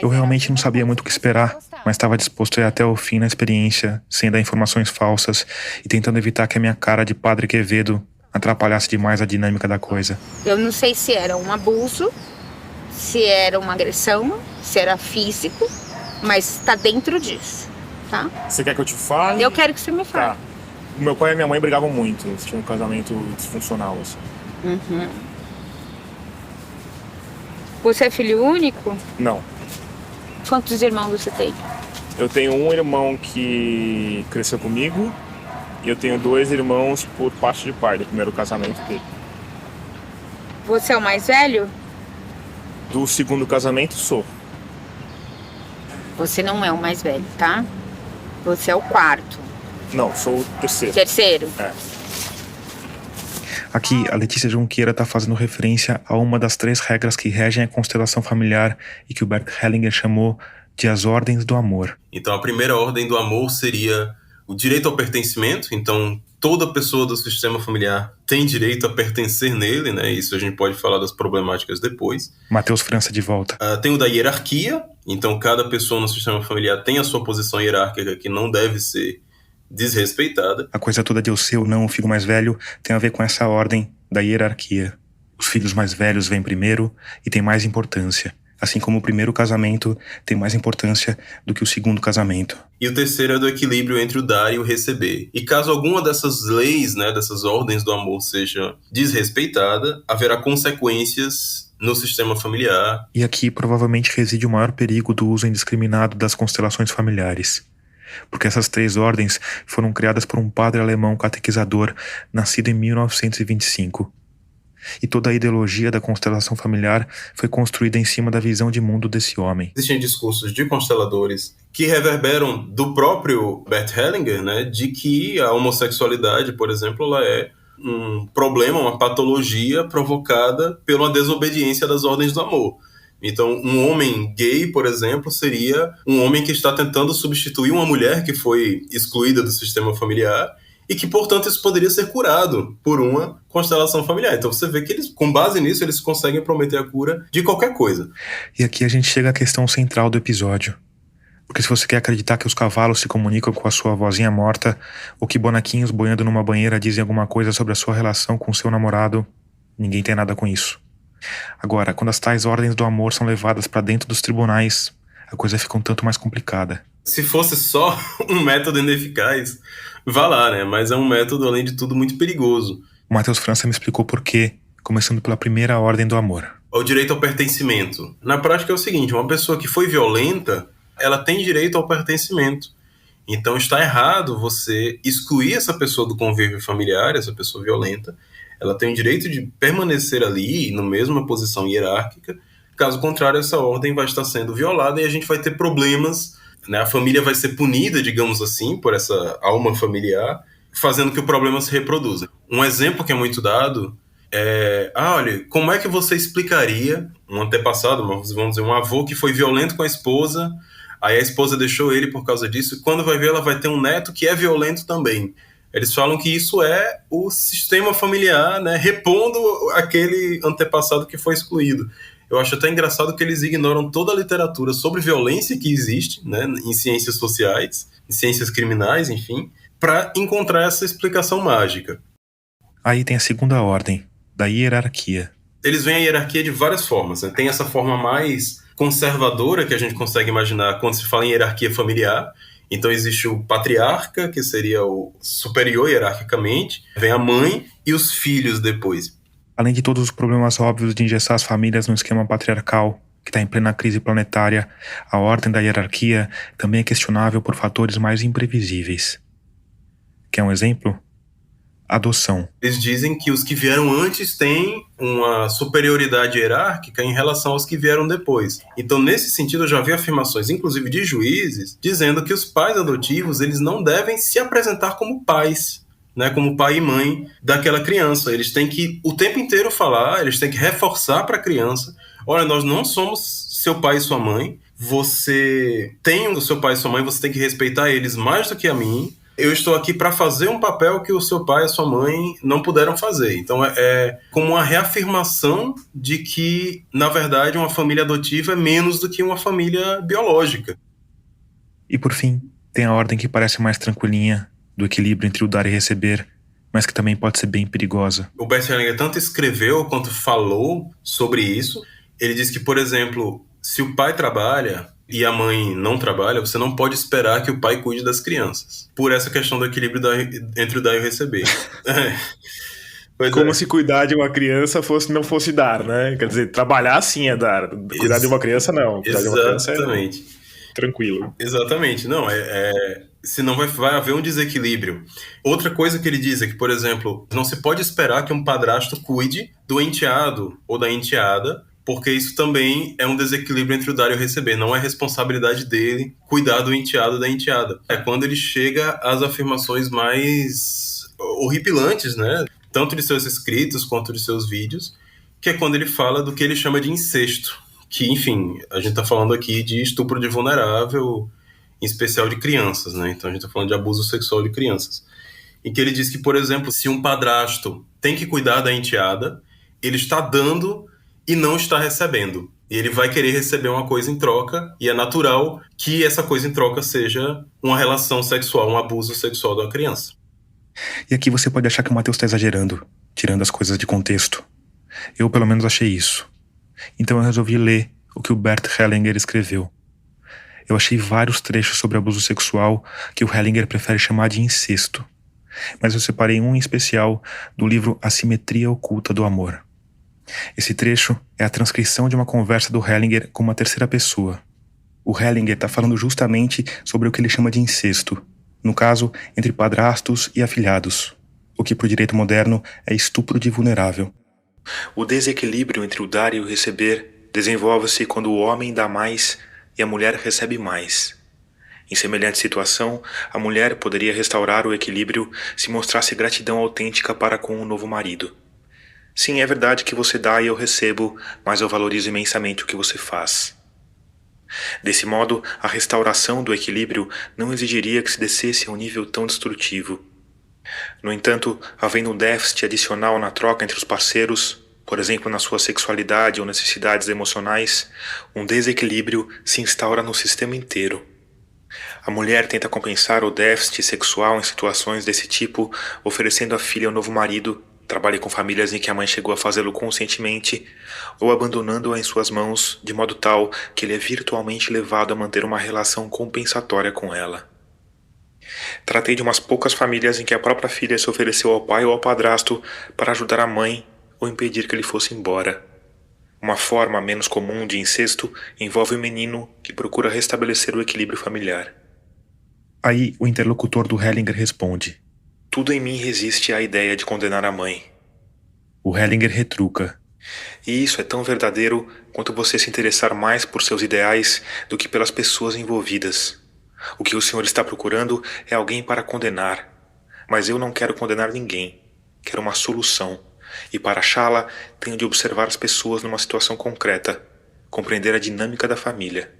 Eu realmente não sabia muito o que esperar, mas estava disposto a ir até o fim na experiência, sem dar informações falsas e tentando evitar que a minha cara de Padre Quevedo atrapalhasse demais a dinâmica da coisa. Eu não sei se era um abuso, se era uma agressão, se era físico, mas tá dentro disso, tá? Você quer que eu te fale? Eu quero que você me fale. Tá. O meu pai e minha mãe brigavam muito, eles tinham um casamento disfuncional, assim. Uhum. Você é filho único? Não. Quantos irmãos você tem? Eu tenho um irmão que cresceu comigo e eu tenho 2 irmãos por parte de pai, do primeiro casamento dele. Você é o mais velho? Do segundo casamento, sou. Você não é o mais velho, tá? Você é o quarto. Não, sou o terceiro. Terceiro? É. Aqui, a Letícia Junqueira está fazendo referência a uma das 3 regras que regem a constelação familiar e que o Bert Hellinger chamou de as ordens do amor. Então, a primeira ordem do amor seria o direito ao pertencimento. Então, toda pessoa do sistema familiar tem direito a pertencer nele, né? Isso a gente pode falar das problemáticas depois. Matheus França de volta. Tem o da hierarquia. Então, cada pessoa no sistema familiar tem a sua posição hierárquica que não deve ser desrespeitada. A coisa toda de eu ser ou não o filho mais velho tem a ver com essa ordem da hierarquia. Os filhos mais velhos vêm primeiro e têm mais importância. Assim como o primeiro casamento tem mais importância do que o segundo casamento. E o terceiro é do equilíbrio entre o dar e o receber. E caso alguma dessas leis, né, dessas ordens do amor seja desrespeitada, haverá consequências no sistema familiar. E aqui provavelmente reside o maior perigo do uso indiscriminado das constelações familiares. Porque essas 3 ordens foram criadas por um padre alemão catequizador, nascido em 1925. E toda a ideologia da constelação familiar foi construída em cima da visão de mundo desse homem. Existem discursos de consteladores que reverberam do próprio Bert Hellinger, né, de que a homossexualidade, por exemplo, ela é um problema, uma patologia provocada pela desobediência das ordens do amor. Então, um homem gay, por exemplo, seria um homem que está tentando substituir uma mulher que foi excluída do sistema familiar e que, portanto, isso poderia ser curado por uma constelação familiar. Então você vê que eles, com base nisso, eles conseguem prometer a cura de qualquer coisa. E aqui a gente chega à questão central do episódio. Porque se você quer acreditar que os cavalos se comunicam com a sua vozinha morta, ou que bonequinhos boiando numa banheira dizem alguma coisa sobre a sua relação com seu namorado, ninguém tem nada com isso. Agora, quando as tais ordens do amor são levadas para dentro dos tribunais, a coisa fica um tanto mais complicada. Se fosse só um método ineficaz, vá lá, né? Mas é um método, além de tudo, muito perigoso. O Matheus França me explicou por quê, começando pela primeira ordem do amor. O direito ao pertencimento. Na prática é o seguinte, uma pessoa que foi violenta, ela tem direito ao pertencimento. Então está errado você excluir essa pessoa do convívio familiar, essa pessoa violenta. Ela tem o direito de permanecer ali, na mesma posição hierárquica. Caso contrário, essa ordem vai estar sendo violada e a gente vai ter problemas, né? A família vai ser punida, digamos assim, por essa alma familiar, fazendo que o problema se reproduza. Um exemplo que é muito dado olha, como é que você explicaria um antepassado, vamos dizer, um avô que foi violento com a esposa, aí a esposa deixou ele por causa disso, e quando vai ver ela vai ter um neto que é violento também. Eles falam que isso é o sistema familiar, né, repondo aquele antepassado que foi excluído. Eu acho até engraçado que eles ignoram toda a literatura sobre violência que existe, né, em ciências sociais, em ciências criminais, enfim, para encontrar essa explicação mágica. Aí tem a segunda ordem, da hierarquia. Eles veem a hierarquia de várias formas, né? Tem essa forma mais conservadora que a gente consegue imaginar quando se fala em hierarquia familiar. Então existe o patriarca, que seria o superior hierarquicamente, vem a mãe e os filhos depois. Além de todos os problemas óbvios de engessar as famílias no esquema patriarcal, que está em plena crise planetária, a ordem da hierarquia também é questionável por fatores mais imprevisíveis. Quer um exemplo? Adoção. Eles dizem que os que vieram antes têm uma superioridade hierárquica em relação aos que vieram depois. Então, nesse sentido, eu já vi afirmações, inclusive de juízes, dizendo que os pais adotivos eles não devem se apresentar como pais, né, como pai e mãe daquela criança. Eles têm que o tempo inteiro falar, eles têm que reforçar para a criança: olha, nós não somos seu pai e sua mãe, você tem o seu pai e sua mãe, você tem que respeitar eles mais do que a mim. Eu estou aqui para fazer um papel que o seu pai e a sua mãe não puderam fazer. Então é como uma reafirmação de que, na verdade, uma família adotiva é menos do que uma família biológica. E por fim, tem a ordem que parece mais tranquilinha, do equilíbrio entre o dar e receber, mas que também pode ser bem perigosa. O Bert Hellinger tanto escreveu quanto falou sobre isso. Ele diz que, por exemplo, se o pai trabalha e a mãe não trabalha, você não pode esperar que o pai cuide das crianças. Por essa questão do equilíbrio entre o dar e o receber. Como se cuidar de uma criança não fosse dar, né? Quer dizer, trabalhar sim é dar. Cuidar de uma criança não. Cuidar de uma criança Exatamente. Tranquilo. Exatamente. Não, senão vai haver um desequilíbrio. Outra coisa que ele diz é que, por exemplo, não se pode esperar que um padrasto cuide do enteado ou da enteada, porque isso também é um desequilíbrio entre o dar e o receber. Não é responsabilidade dele cuidar do enteado ou da enteada. É quando ele chega às afirmações mais horripilantes, né? Tanto de seus escritos quanto de seus vídeos, que é quando ele fala do que ele chama de incesto. Que, enfim, a gente está falando aqui de estupro de vulnerável, em especial de crianças, né? Então a gente está falando de abuso sexual de crianças. Em que ele diz que, por exemplo, se um padrasto tem que cuidar da enteada, ele está dando e não está recebendo. E ele vai querer receber uma coisa em troca, e é natural que essa coisa em troca seja uma relação sexual, um abuso sexual da criança. E aqui você pode achar que o Matheus está exagerando, tirando as coisas de contexto. Eu pelo menos achei isso. Então eu resolvi ler o que o Bert Hellinger escreveu. Eu achei vários trechos sobre abuso sexual que o Hellinger prefere chamar de incesto. Mas eu separei um em especial do livro A Simetria Oculta do Amor. Esse trecho é a transcrição de uma conversa do Hellinger com uma terceira pessoa. O Hellinger está falando justamente sobre o que ele chama de incesto, no caso, entre padrastos e afilhados, o que para o direito moderno é estupro de vulnerável. O desequilíbrio entre o dar e o receber desenvolve-se quando o homem dá mais e a mulher recebe mais. Em semelhante situação, a mulher poderia restaurar o equilíbrio se mostrasse gratidão autêntica para com o novo marido. Sim, é verdade que você dá e eu recebo, mas eu valorizo imensamente o que você faz. Desse modo, a restauração do equilíbrio não exigiria que se descesse a um nível tão destrutivo. No entanto, havendo um déficit adicional na troca entre os parceiros, por exemplo na sua sexualidade ou necessidades emocionais, um desequilíbrio se instaura no sistema inteiro. A mulher tenta compensar o déficit sexual em situações desse tipo, oferecendo a filha ao novo marido, trabalhe com famílias em que a mãe chegou a fazê-lo conscientemente, ou abandonando-a em suas mãos de modo tal que ele é virtualmente levado a manter uma relação compensatória com ela. Tratei de umas poucas famílias em que a própria filha se ofereceu ao pai ou ao padrasto para ajudar a mãe, ou impedir que ele fosse embora. Uma forma menos comum de incesto envolve o menino que procura restabelecer o equilíbrio familiar. Aí o interlocutor do Hellinger responde: tudo em mim resiste à ideia de condenar a mãe. O Hellinger retruca: e isso é tão verdadeiro quanto você se interessar mais por seus ideais do que pelas pessoas envolvidas. O que o senhor está procurando é alguém para condenar. Mas eu não quero condenar ninguém. Quero uma solução. E para achá-la, tenho de observar as pessoas numa situação concreta, compreender a dinâmica da família.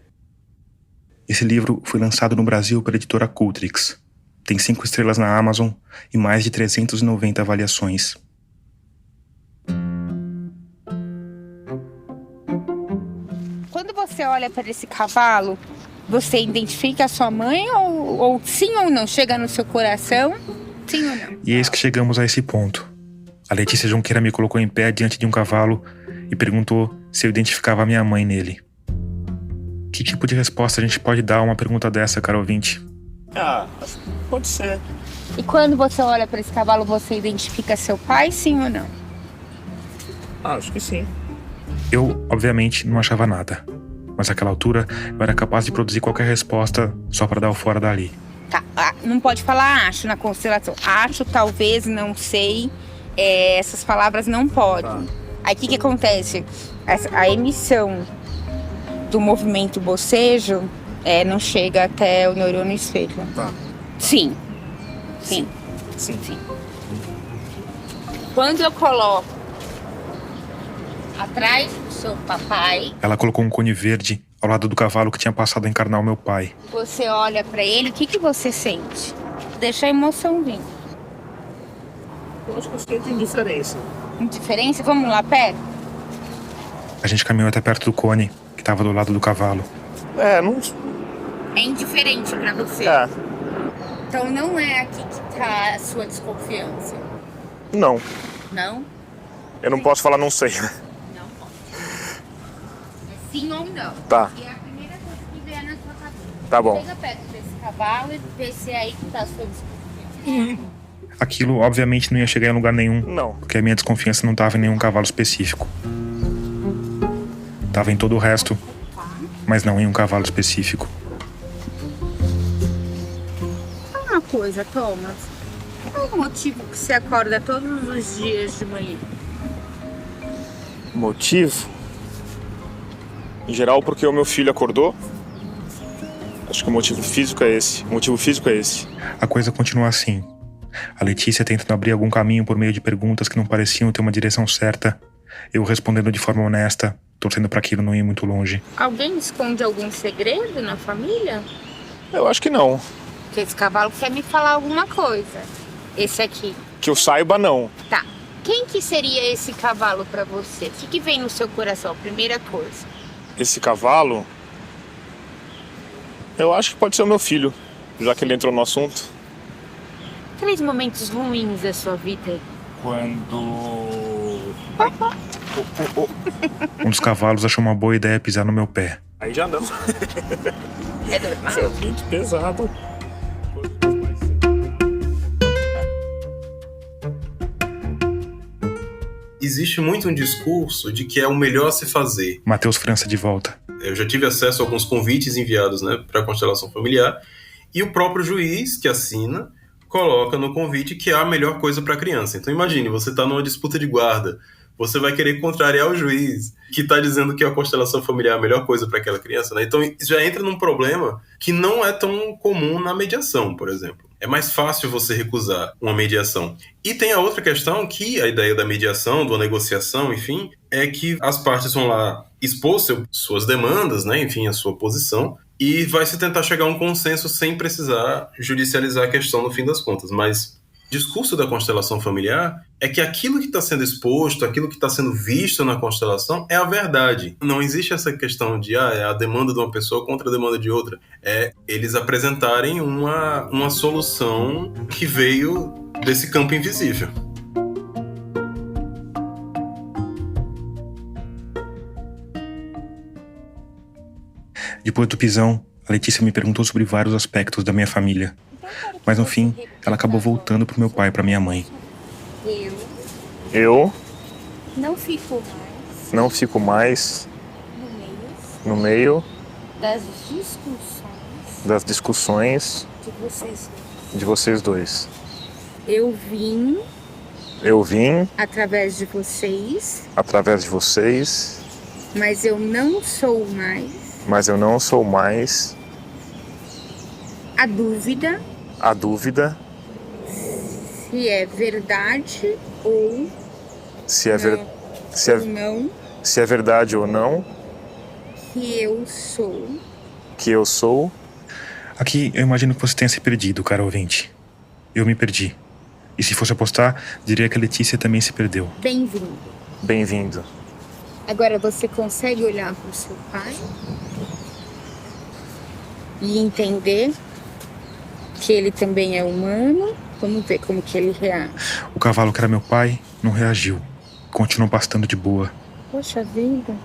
Esse livro foi lançado no Brasil pela editora Cultrix. Tem 5 estrelas na Amazon e mais de 390 avaliações. Quando você olha para esse cavalo, você identifica a sua mãe ou sim ou não? Chega no seu coração, sim ou não? E eis que chegamos a esse ponto. A Letícia Junqueira me colocou em pé diante de um cavalo e perguntou se eu identificava a minha mãe nele. Que tipo de resposta a gente pode dar a uma pergunta dessa, caro ouvinte? Pode ser. E quando você olha para esse cavalo, você identifica seu pai, sim ou não? Acho que sim. Eu, obviamente, não achava nada. Mas naquela altura, eu era capaz de produzir qualquer resposta só para dar o fora dali. Tá, não pode falar acho na constelação. Acho, talvez, não sei. Essas palavras não podem. Aí o que acontece? A emissão do movimento bocejo não chega até o neurônio espelho. Sim. Quando eu coloco atrás do seu papai, ela colocou um cone verde ao lado do cavalo que tinha passado a encarnar o meu pai. você olha pra ele, o que você sente? Deixa a emoção vir. Eu acho que eu sinto indiferença. Indiferença? Vamos lá perto? A gente caminhou até perto do cone, que estava do lado do cavalo. Não... É indiferente pra você? Então não é aqui que tá a sua desconfiança? Não. Não? Eu não posso falar não sei. Não pode. É sim ou não? Tá. E é a primeira coisa que vier na sua cabeça. Tá bom. Chega perto desse cavalo e vê se é aí que tá a sua desconfiança. Aquilo, obviamente, não ia chegar em lugar nenhum. Não. Porque a minha desconfiança não estava em nenhum cavalo específico. Estava em todo o resto, mas não em um cavalo específico. Uma coisa, Thomas. Qual é o motivo que você acorda todos os dias de manhã? Motivo? Em geral, porque o meu filho acordou. Acho que o motivo físico é esse. A coisa continua assim. A Letícia tentando abrir algum caminho por meio de perguntas que não pareciam ter uma direção certa. Eu respondendo de forma honesta, torcendo para aquilo não ir muito longe. Alguém esconde algum segredo na família? Eu acho que não. Porque esse cavalo quer me falar alguma coisa. Esse aqui. Que eu saiba, não. Tá. Quem que seria esse cavalo pra você? O que vem no seu coração? Primeira coisa. Esse cavalo... Eu acho que pode ser o meu filho, já que ele entrou no assunto. 3 momentos ruins da sua vida. Quando... Um dos cavalos achou uma boa ideia pisar no meu pé. Aí já não. É normal. Isso é muito pesado. Existe muito um discurso de que é o melhor a se fazer. Matheus França de volta. Eu já tive acesso a alguns convites enviados, para a constelação familiar, e o próprio juiz que assina coloca no convite que é a melhor coisa para a criança. Então imagine, você está numa disputa de guarda, você vai querer contrariar o juiz que está dizendo que a constelação familiar é a melhor coisa para aquela criança, né? Então já entra num problema que não é tão comum na mediação, por exemplo. É mais fácil você recusar uma mediação. E tem a outra questão que a ideia da mediação, da negociação, enfim, é que as partes vão lá expor suas demandas, né? Enfim, a sua posição, e vai se tentar chegar a um consenso sem precisar judicializar a questão no fim das contas. Mas o discurso da constelação familiar é que aquilo que está sendo exposto, aquilo que está sendo visto na constelação é a verdade. Não existe essa questão de é a demanda de uma pessoa contra a demanda de outra. É eles apresentarem uma solução que veio desse campo invisível. Depois do pisão, a Letícia me perguntou sobre vários aspectos da minha família. Mas no fim, ela acabou voltando pro meu pai e pra minha mãe. Eu Não fico mais Não fico mais no meio das discussões de vocês dois. Eu vim através de vocês, mas eu não sou mais a dúvida se é verdade ou se é verdade ou não que eu sou. Aqui eu imagino que você tenha se perdido, cara ouvinte. Eu me perdi. E se fosse apostar, diria que a Letícia também se perdeu. Bem-vindo. Agora você consegue olhar para o seu pai e entender que ele também é humano? Vamos ver como que ele reage. O cavalo que era meu pai não reagiu. Continuou pastando de boa. Poxa vida.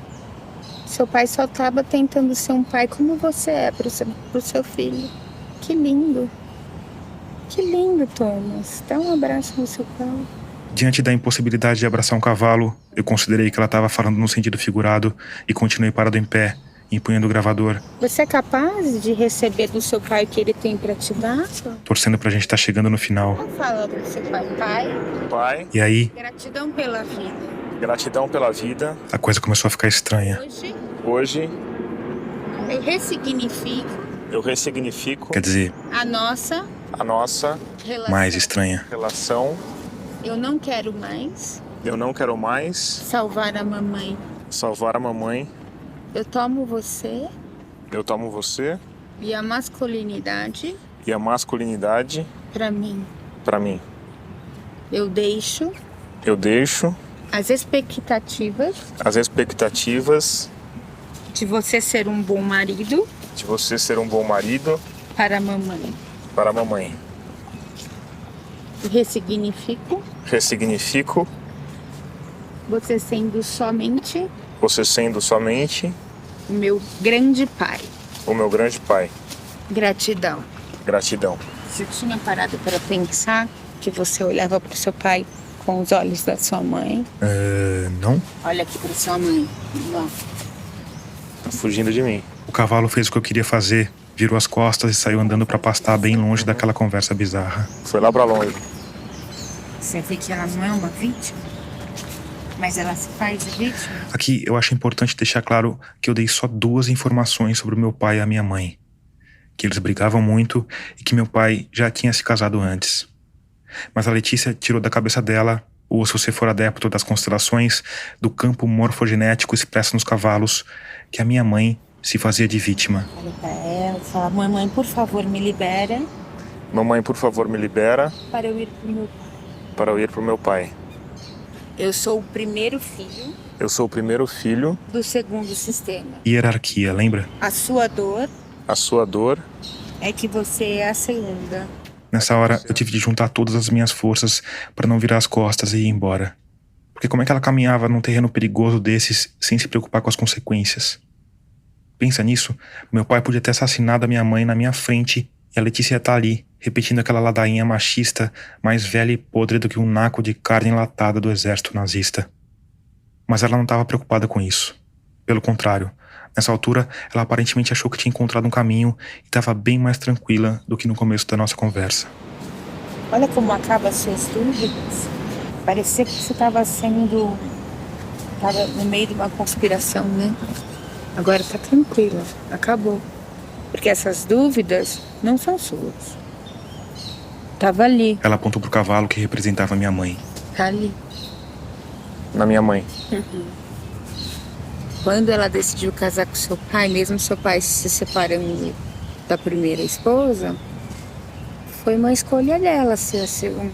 Seu pai só estava tentando ser um pai como você é pro seu filho. Que lindo. Que lindo, Thomas. Dá um abraço no seu pai. Diante da impossibilidade de abraçar um cavalo, eu considerei que ela estava falando no sentido figurado e continuei parado em pé, empunhando o gravador. Você é capaz de receber do seu pai o que ele tem pra te dar? Torcendo pra gente estar chegando no final. Fala pro seu pai. Pai, E aí, Gratidão pela vida. gratidão pela vida. a coisa começou a ficar estranha. Hoje eu ressignifico Quer dizer, a nossa relação. mais estranha. relação. Eu não quero mais Eu não quero mais salvar a mamãe. salvar a mamãe. Eu tomo você Eu tomo você e a masculinidade e a masculinidade pra mim. pra mim. Eu deixo Eu deixo as expectativas as expectativas de você ser um bom marido de você ser um bom marido para a mamãe. para a mamãe. Eu ressignifico Ressignifico você sendo somente você sendo somente o meu grande pai. o meu grande pai. Gratidão. Gratidão. Você tinha parado para pensar que você olhava para o seu pai com os olhos da sua mãe? Não? Olha aqui para sua mãe. Não. Tá fugindo de mim. O cavalo fez o que eu queria fazer, virou as costas e saiu andando pra pastar bem longe daquela conversa bizarra. Foi lá pra longe. Você vê que ela não é uma vítima? Mas ela se faz vítima? Aqui eu acho importante deixar claro que eu dei só 2 informações sobre o meu pai e a minha mãe. Que eles brigavam muito e que meu pai já tinha se casado antes. Mas a Letícia tirou da cabeça dela, ou se você for adepto das constelações, do campo morfogenético expresso nos cavalos, que a minha mãe se fazia de vítima. Olha pra ela, fala, mamãe, por favor, me libera Mamãe, por favor, me libera para eu ir pro meu pai. para eu ir pro meu pai. Eu sou o primeiro filho Eu sou o primeiro filho. do segundo sistema. Hierarquia, lembra? A sua dor A sua dor é que você é a segunda. Nessa hora eu tive de juntar todas as minhas forças pra não virar as costas e ir embora. Porque como é que ela caminhava num terreno perigoso desses sem se preocupar com as consequências? Pensa nisso, meu pai podia ter assassinado a minha mãe na minha frente e a Letícia ia estar ali, repetindo aquela ladainha machista, mais velha e podre do que um naco de carne enlatada do exército nazista. Mas ela não estava preocupada com isso. Pelo contrário, nessa altura, ela aparentemente achou que tinha encontrado um caminho e estava bem mais tranquila do que no começo da nossa conversa. Olha como acaba as suas dúvidas. Parecia que você estava no meio de uma conspiração, né? Agora tá tranquila, acabou. Porque essas dúvidas não são suas. Tava ali, Ela apontou pro cavalo que representava minha mãe. tá ali. na minha mãe. Quando ela decidiu casar com seu pai, mesmo seu pai se separando da primeira esposa, foi uma escolha dela ser a segunda,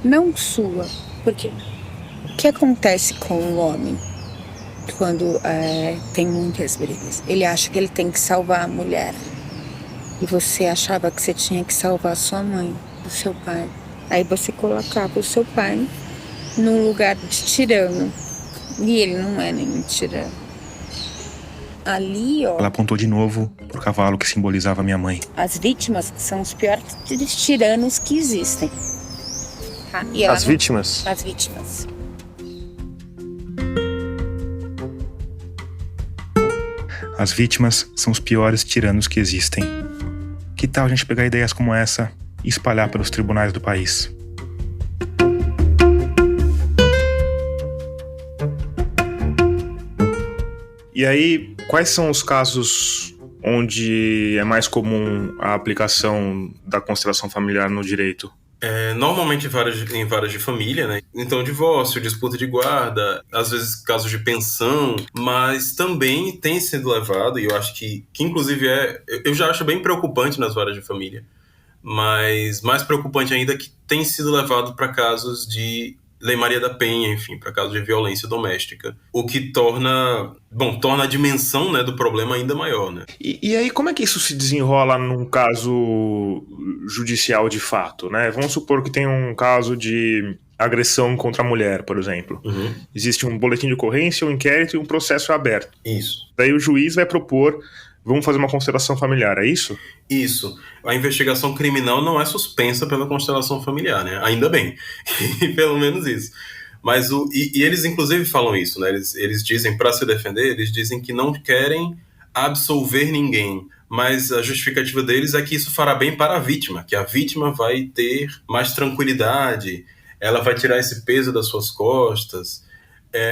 não sua. Porque o que acontece com o homem quando tem muitas brigas? Ele acha que ele tem que salvar a mulher. E você achava que você tinha que salvar a sua mãe, o seu pai. Aí você colocava o seu pai num lugar de tirano. E ele não é nenhum tirano. Ali, ó, Ela apontou de novo pro cavalo que simbolizava minha mãe. as vítimas são os piores tiranos que existem. Tá? E ela As não- vítimas? As vítimas. As vítimas são os piores tiranos que existem. Que tal a gente pegar ideias como essa e espalhar pelos tribunais do país? E aí, quais são os casos onde é mais comum a aplicação da constelação familiar no direito? Normalmente em varas de família, né? Então, divórcio, disputa de guarda, às vezes casos de pensão, mas também tem sido levado, e eu acho que inclusive eu já acho bem preocupante nas varas de família, mas mais preocupante ainda é que tem sido levado para casos de Lei Maria da Penha, enfim, para casos de violência doméstica, o que torna a dimensão, né, do problema ainda maior, né? E aí, como é que isso se desenrola num caso judicial de fato, né? Vamos supor que tem um caso de agressão contra a mulher, por exemplo. Uhum. Existe um boletim de ocorrência, um inquérito e um processo aberto. Isso. Daí o juiz vai propor: vamos fazer uma constelação familiar, é isso? Isso. A investigação criminal não é suspensa pela constelação familiar, né? Ainda bem. Pelo menos isso. Mas eles inclusive falam isso, né? Eles dizem, para se defender, eles dizem que não querem absolver ninguém. Mas a justificativa deles é que isso fará bem para a vítima, que a vítima vai ter mais tranquilidade, ela vai tirar esse peso das suas costas.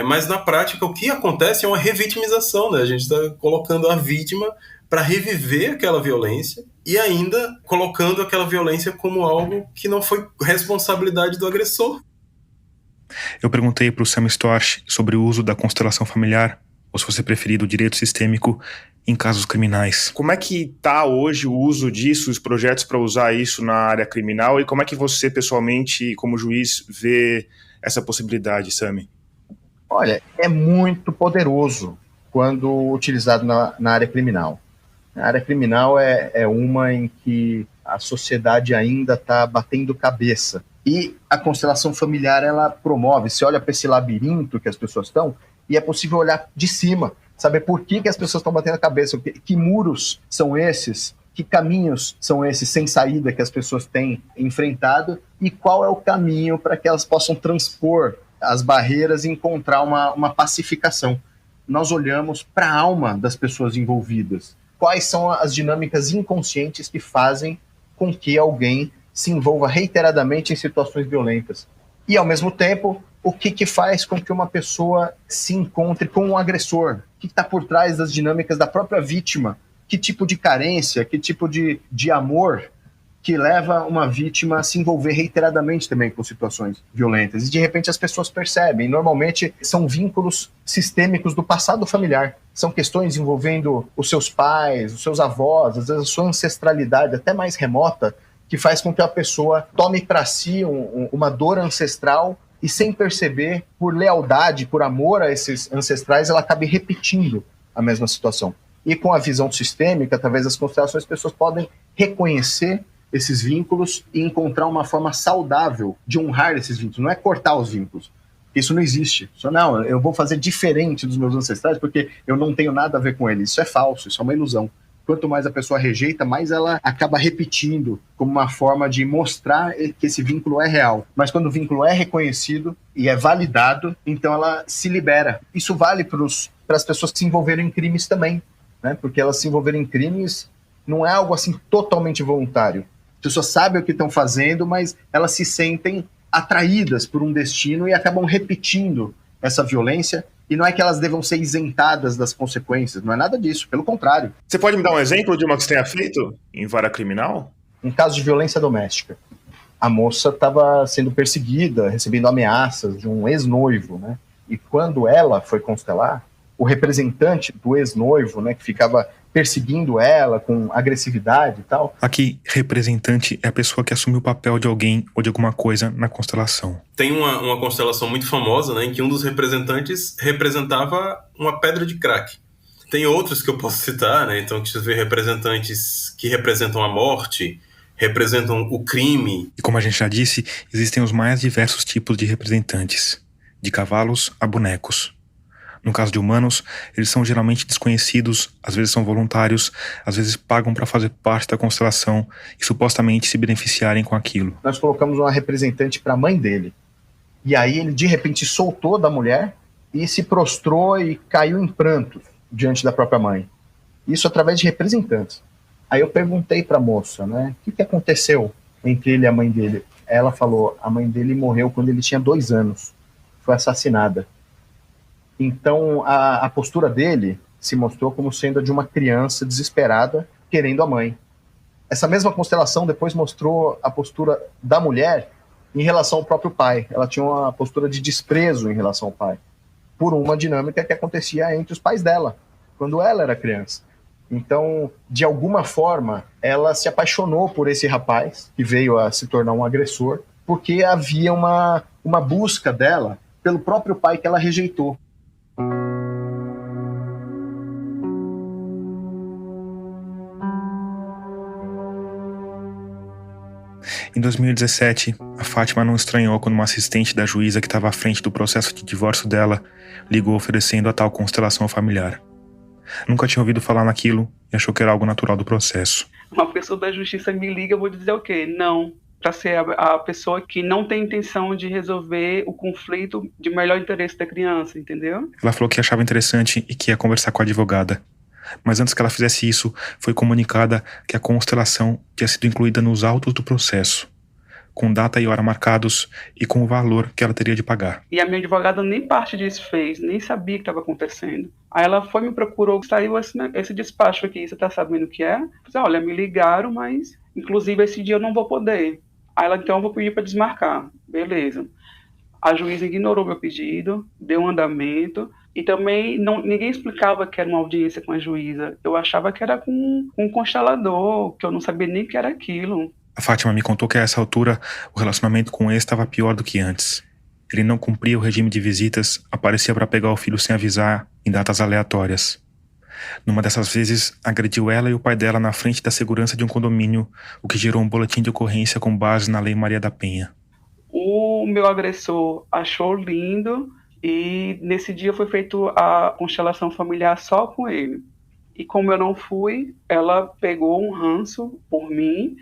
Mas na prática o que acontece é uma revitimização, né? A gente está colocando a vítima para reviver aquela violência e ainda colocando aquela violência como algo que não foi responsabilidade do agressor. Eu perguntei para o Sam Storch sobre o uso da constelação familiar, ou se você preferir, do direito sistêmico, em casos criminais. Como é que está hoje o uso disso, os projetos para usar isso na área criminal, e como é que você, pessoalmente, como juiz, vê essa possibilidade, Sami? Olha, é muito poderoso quando utilizado na área criminal. A área criminal é uma em que a sociedade ainda está batendo cabeça. E a constelação familiar, ela promove, você olha para esse labirinto que as pessoas estão, e é possível olhar de cima, saber por que as pessoas estão batendo a cabeça, que muros são esses, que caminhos são esses sem saída que as pessoas têm enfrentado, e qual é o caminho para que elas possam transpor as barreiras e encontrar uma pacificação. Nós olhamos para a alma das pessoas envolvidas. Quais são as dinâmicas inconscientes que fazem com que alguém se envolva reiteradamente em situações violentas? E, ao mesmo tempo, o que faz com que uma pessoa se encontre com um agressor? O que está por trás das dinâmicas da própria vítima? Que tipo de carência, que tipo de amor que leva uma vítima a se envolver reiteradamente também com situações violentas. E, de repente, as pessoas percebem. Normalmente, são vínculos sistêmicos do passado familiar. São questões envolvendo os seus pais, os seus avós, às vezes a sua ancestralidade até mais remota, que faz com que a pessoa tome para si uma dor ancestral e, sem perceber, por lealdade, por amor a esses ancestrais, ela acabe repetindo a mesma situação. E com a visão sistêmica, através das constelações, as pessoas podem reconhecer esses vínculos e encontrar uma forma saudável de honrar esses vínculos. Não é cortar os vínculos. Isso não existe. Só não, eu vou fazer diferente dos meus ancestrais porque eu não tenho nada a ver com eles. Isso é falso, isso é uma ilusão. Quanto mais a pessoa rejeita, mais ela acaba repetindo como uma forma de mostrar que esse vínculo é real. Mas quando o vínculo é reconhecido e é validado, então ela se libera. Isso vale para as pessoas que se envolveram em crimes também, né? Porque elas se envolveram em crimes não é algo assim totalmente voluntário. As pessoas sabem o que estão fazendo, mas elas se sentem atraídas por um destino e acabam repetindo essa violência. E não é que elas devam ser isentadas das consequências, não é nada disso, pelo contrário. Você pode me dar um exemplo de uma que você tenha feito em vara criminal? Um caso de violência doméstica. A moça estava sendo perseguida, recebendo ameaças de um ex-noivo, né? E quando ela foi constelar, o representante do ex-noivo, né, que ficava perseguindo ela com agressividade e tal. Aqui, representante é a pessoa que assume o papel de alguém ou de alguma coisa na constelação. Tem uma constelação muito famosa, né, em que um dos representantes representava uma pedra de crack. Tem outros que eu posso citar, né, então que você vê representantes que representam a morte, representam o crime. E como a gente já disse, existem os mais diversos tipos de representantes, de cavalos a bonecos. No caso de humanos, eles são geralmente desconhecidos, às vezes são voluntários, às vezes pagam para fazer parte da constelação e supostamente se beneficiarem com aquilo. Nós colocamos uma representante para a mãe dele. E aí ele de repente soltou da mulher e se prostrou e caiu em prantos diante da própria mãe. Isso através de representantes. Aí eu perguntei para a moça, né, o que aconteceu entre ele e a mãe dele? Ela falou, a mãe dele morreu quando ele tinha 2 anos, foi assassinada. Então a postura dele se mostrou como sendo a de uma criança desesperada querendo a mãe. Essa mesma constelação depois mostrou a postura da mulher em relação ao próprio pai. Ela tinha uma postura de desprezo em relação ao pai, por uma dinâmica que acontecia entre os pais dela, quando ela era criança. Então, de alguma forma, ela se apaixonou por esse rapaz, que veio a se tornar um agressor, porque havia uma busca dela pelo próprio pai que ela rejeitou. Em 2017, a Fátima não estranhou quando uma assistente da juíza que estava à frente do processo de divórcio dela ligou oferecendo a tal constelação familiar. Nunca tinha ouvido falar naquilo e achou que era algo natural do processo. Uma pessoa da justiça me liga, eu vou dizer o quê? Não. Para ser a pessoa que não tem intenção de resolver o conflito de melhor interesse da criança, entendeu? Ela falou que achava interessante e que ia conversar com a advogada. Mas antes que ela fizesse isso, foi comunicada que a constelação tinha sido incluída nos autos do processo, com data e hora marcados e com o valor que ela teria de pagar. E a minha advogada nem parte disso fez, nem sabia o que estava acontecendo. Aí ela foi, me procurou, saiu esse despacho aqui, você tá sabendo o que é? Eu disse, olha, me ligaram, mas inclusive esse dia eu não vou poder. Aí ela, então eu vou pedir para desmarcar. Beleza. A juíza ignorou meu pedido, deu um andamento, e também ninguém explicava que era uma audiência com a juíza. Eu achava que era com um constelador, que eu não sabia nem que era aquilo. A Fátima me contou que a essa altura o relacionamento com o ex estava pior do que antes. Ele não cumpria o regime de visitas, aparecia para pegar o filho sem avisar, em datas aleatórias. Numa dessas vezes, agrediu ela e o pai dela na frente da segurança de um condomínio, o que gerou um boletim de ocorrência com base na Lei Maria da Penha. O meu agressor achou lindo e nesse dia foi feita a constelação familiar só com ele. E como eu não fui, ela pegou um ranço por mim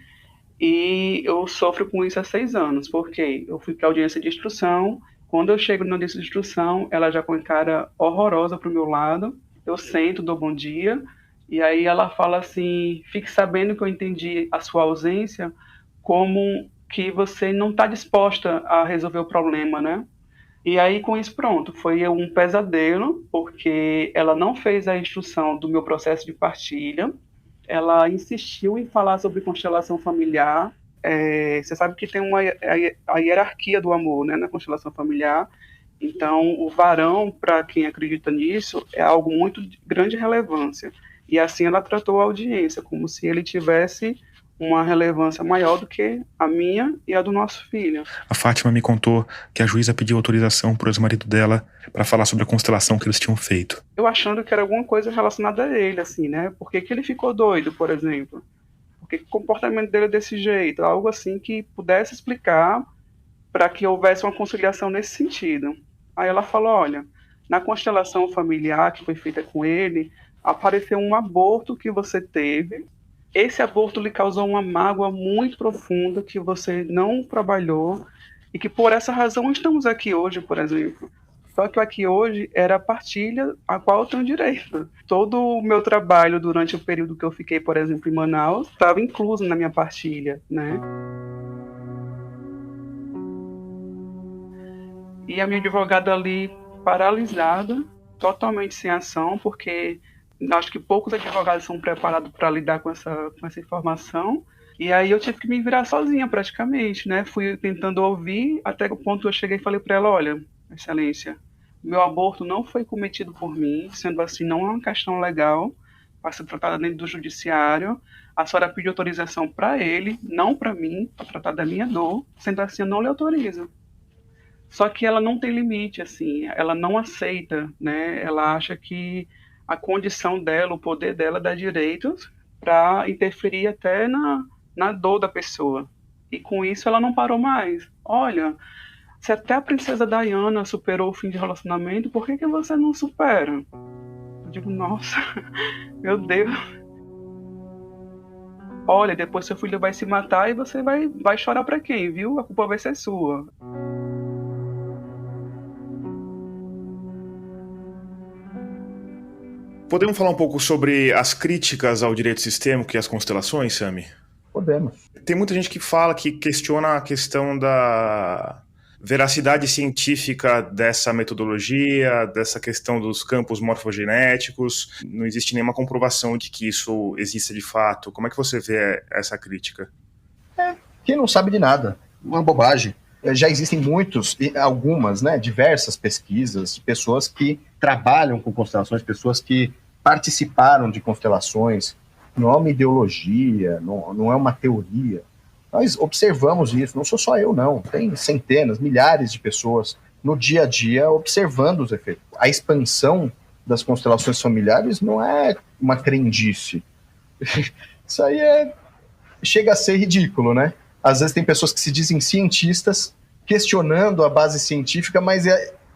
e eu sofro com isso há 6 anos, porque eu fui para a audiência de instrução. Quando eu chego na audiência de instrução, ela já com cara horrorosa para o meu lado. Eu sento, dou bom dia, e aí ela fala assim, fique sabendo que eu entendi a sua ausência como que você não está disposta a resolver o problema, né? E aí, com isso, pronto, foi um pesadelo, porque ela não fez a instrução do meu processo de partilha, ela insistiu em falar sobre constelação familiar. Você sabe que tem a hierarquia do amor, né, na constelação familiar. Então, o varão, para quem acredita nisso, é algo muito de grande relevância. E assim ela tratou a audiência, como se ele tivesse uma relevância maior do que a minha e a do nosso filho. A Fátima me contou que a juíza pediu autorização para o ex-marido dela para falar sobre a constelação que eles tinham feito. Eu achando que era alguma coisa relacionada a ele, assim, né? Por que ele ficou doido, por exemplo? Por que o comportamento dele é desse jeito? Algo assim que pudesse explicar para que houvesse uma conciliação nesse sentido. Aí ela falou, olha, na constelação familiar que foi feita com ele, apareceu um aborto que você teve. Esse aborto lhe causou uma mágoa muito profunda que você não trabalhou e que por essa razão estamos aqui hoje, por exemplo. Só que aqui hoje era a partilha a qual eu tenho direito. Todo o meu trabalho durante o período que eu fiquei, por exemplo, em Manaus, estava incluso na minha partilha, né? E a minha advogada ali paralisada, totalmente sem ação, porque acho que poucos advogados são preparados para lidar com essa informação. E aí eu tive que me virar sozinha praticamente, né? Fui tentando ouvir, até o ponto que eu cheguei e falei para ela, olha, excelência, meu aborto não foi cometido por mim, sendo assim não é uma questão legal para ser tratada dentro do judiciário. A senhora pediu autorização para ele, não para mim, para tratar da minha dor, sendo assim eu não lhe autorizo. Só que ela não tem limite, assim, ela não aceita, né? Ela acha que a condição dela, o poder dela dá direitos para interferir até na dor da pessoa. E com isso ela não parou mais. Olha, se até a princesa Diana superou o fim de relacionamento, por que você não supera? Eu digo, nossa, meu Deus. Olha, depois seu filho vai se matar e você vai chorar para quem, viu? A culpa vai ser sua. Podemos falar um pouco sobre as críticas ao direito sistêmico e às constelações, Sami? Podemos. Tem muita gente que fala, que questiona a questão da veracidade científica dessa metodologia, dessa questão dos campos morfogenéticos. Não existe nenhuma comprovação de que isso exista de fato. Como é que você vê essa crítica? Quem não sabe de nada, uma bobagem. Já existem algumas, né, diversas pesquisas de pessoas que trabalham com constelações, pessoas que participaram de constelações. Não é uma ideologia, não é uma teoria. Nós observamos isso, não sou só eu, não. Tem centenas, milhares de pessoas no dia a dia observando os efeitos. A expansão das constelações familiares não é uma crendice. Isso aí chega a ser ridículo, né? Às vezes tem pessoas que se dizem cientistas, questionando a base científica, mas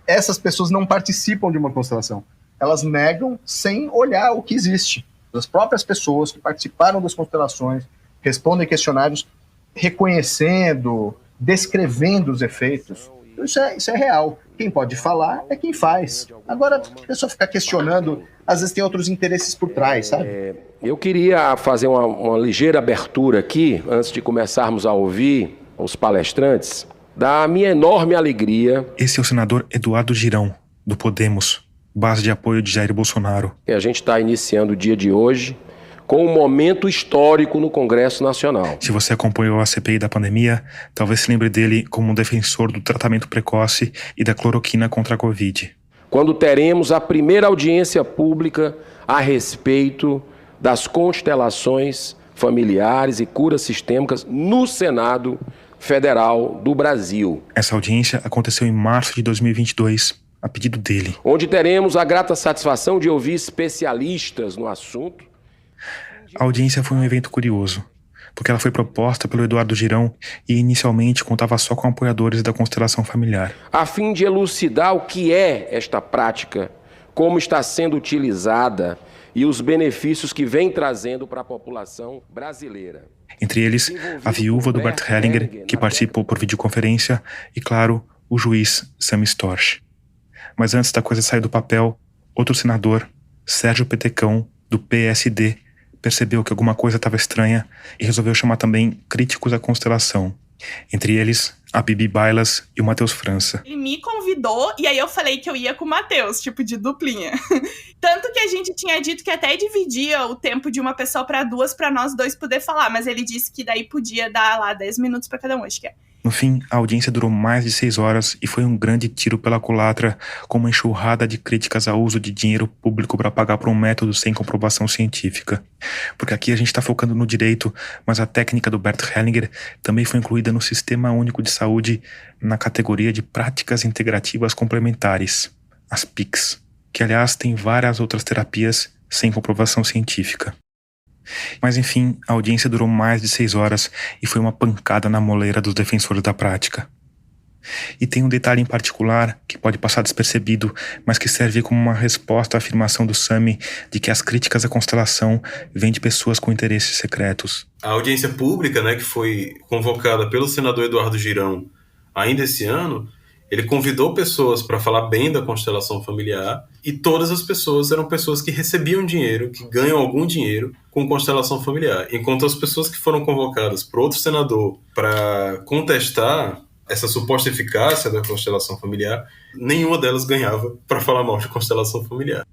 essas pessoas não participam de uma constelação. Elas negam sem olhar o que existe. As próprias pessoas que participaram das constelações respondem questionários reconhecendo, descrevendo os efeitos. Isso é real. Quem pode falar é quem faz. Agora, a pessoa ficar questionando, às vezes tem outros interesses por trás, sabe? Eu queria fazer uma ligeira abertura aqui, antes de começarmos a ouvir os palestrantes, da minha enorme alegria. Esse é o senador Eduardo Girão, do Podemos, base de apoio de Jair Bolsonaro. A gente está iniciando o dia de hoje com um momento histórico no Congresso Nacional. Se você acompanhou a CPI da pandemia, talvez se lembre dele como um defensor do tratamento precoce e da cloroquina contra a Covid. Quando teremos a primeira audiência pública a respeito das constelações familiares e curas sistêmicas no Senado Federal do Brasil. Essa audiência aconteceu em março de 2022, a pedido dele. Onde teremos a grata satisfação de ouvir especialistas no assunto. A audiência foi um evento curioso, porque ela foi proposta pelo Eduardo Girão e inicialmente contava só com apoiadores da constelação familiar. A fim de elucidar o que é esta prática, como está sendo utilizada e os benefícios que vem trazendo para a população brasileira. Entre eles, a viúva do Bert Hellinger, que participou por videoconferência, e, claro, o juiz Sami Storch. Mas antes da coisa sair do papel, outro senador, Sérgio Petecão, do PSD, percebeu que alguma coisa estava estranha e resolveu chamar também críticos à constelação. Entre eles, a Bibi Bailas e o Matheus França. Ele me convidou e aí eu falei que eu ia com o Matheus, tipo de duplinha. Tanto que a gente tinha dito que até dividia o tempo de uma pessoa para duas, para nós dois poder falar, mas ele disse que daí podia dar lá 10 minutos para cada um, acho que é. No fim, a audiência durou mais de 6 horas e foi um grande tiro pela culatra, com uma enxurrada de críticas ao uso de dinheiro público para pagar por um método sem comprovação científica. Porque aqui a gente está focando no direito, mas a técnica do Bert Hellinger também foi incluída no Sistema Único de Saúde na categoria de Práticas Integrativas Complementares, as PICs, que aliás tem várias outras terapias sem comprovação científica. Mas enfim, a audiência durou mais de 6 horas e foi uma pancada na moleira dos defensores da prática. E tem um detalhe em particular que pode passar despercebido, mas que serve como uma resposta à afirmação do Sami de que as críticas à constelação vêm de pessoas com interesses secretos. A audiência pública, né, que foi convocada pelo senador Eduardo Girão ainda esse ano, ele convidou pessoas para falar bem da constelação familiar e todas as pessoas eram pessoas que recebiam dinheiro, que ganham algum dinheiro com constelação familiar. Enquanto as pessoas que foram convocadas por outro senador para contestar essa suposta eficácia da constelação familiar, nenhuma delas ganhava para falar mal de constelação familiar.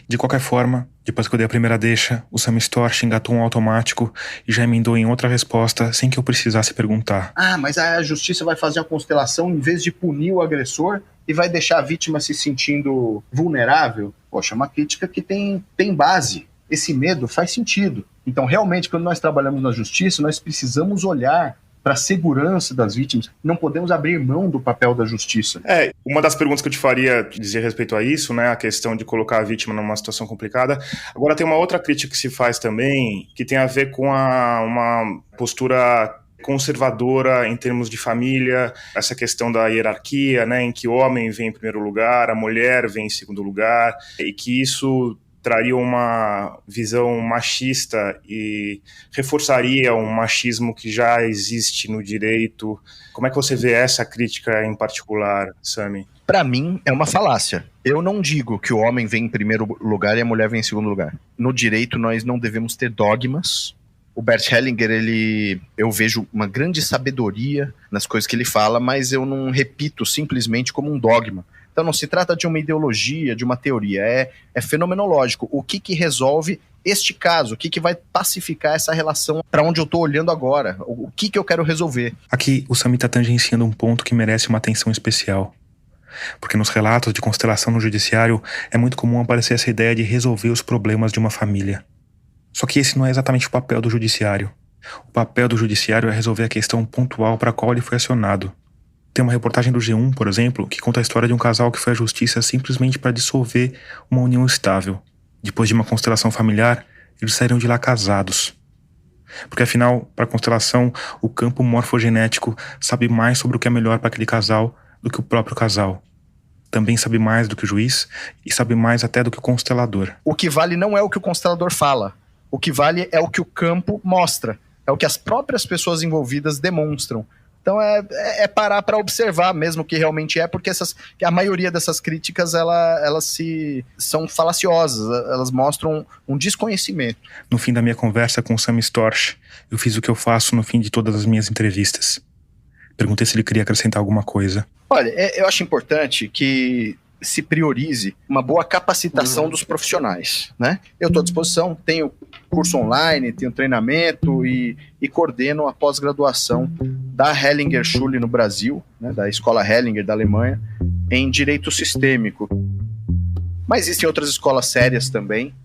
De qualquer forma, depois que eu dei a primeira deixa, o Sami Storch engatou um automático e já emendou em outra resposta sem que eu precisasse perguntar. Ah, mas a justiça vai fazer a constelação em vez de punir o agressor e vai deixar a vítima se sentindo vulnerável? Poxa, é uma crítica que tem base. Esse medo faz sentido. Então, realmente, quando nós trabalhamos na justiça, nós precisamos olhar para a segurança das vítimas. Não podemos abrir mão do papel da justiça. Uma das perguntas que eu te faria dizer respeito a isso, né, a questão de colocar a vítima numa situação complicada. Agora tem uma outra crítica que se faz também, que tem a ver com uma postura conservadora em termos de família, essa questão da hierarquia, né, em que o homem vem em primeiro lugar, a mulher vem em segundo lugar, e que isso traria uma visão machista e reforçaria um machismo que já existe no direito. Como é que você vê essa crítica em particular, Sami? Para mim, é uma falácia. Eu não digo que o homem vem em primeiro lugar e a mulher vem em segundo lugar. No direito, nós não devemos ter dogmas. O Bert Hellinger, eu vejo uma grande sabedoria nas coisas que ele fala, mas eu não repito simplesmente como um dogma. Então não se trata de uma ideologia, de uma teoria, é fenomenológico. O que resolve este caso? O que vai pacificar essa relação para onde eu estou olhando agora? O que eu quero resolver? Aqui, o Sami está tangenciando um ponto que merece uma atenção especial. Porque nos relatos de constelação no judiciário, é muito comum aparecer essa ideia de resolver os problemas de uma família. Só que esse não é exatamente o papel do judiciário. O papel do judiciário é resolver a questão pontual para a qual ele foi acionado. Tem uma reportagem do G1, por exemplo, que conta a história de um casal que foi à justiça simplesmente para dissolver uma união estável. Depois de uma constelação familiar, eles saíram de lá casados. Porque afinal, para a constelação, o campo morfogenético sabe mais sobre o que é melhor para aquele casal do que o próprio casal. Também sabe mais do que o juiz e sabe mais até do que o constelador. O que vale não é o que o constelador fala. O que vale é o que o campo mostra. É o que as próprias pessoas envolvidas demonstram. Então é parar para observar mesmo o que realmente é, porque a maioria dessas críticas elas são falaciosas, elas mostram um desconhecimento. No fim da minha conversa com o Sami Storch, eu fiz o que eu faço no fim de todas as minhas entrevistas. Perguntei se ele queria acrescentar alguma coisa. Olha, eu acho importante que se priorize uma boa capacitação dos profissionais, né? Eu estou à disposição, tenho curso online, tenho treinamento e coordeno a pós-graduação da Hellinger Schule no Brasil, né, da Escola Hellinger da Alemanha, em Direito Sistêmico. Mas existem outras escolas sérias também.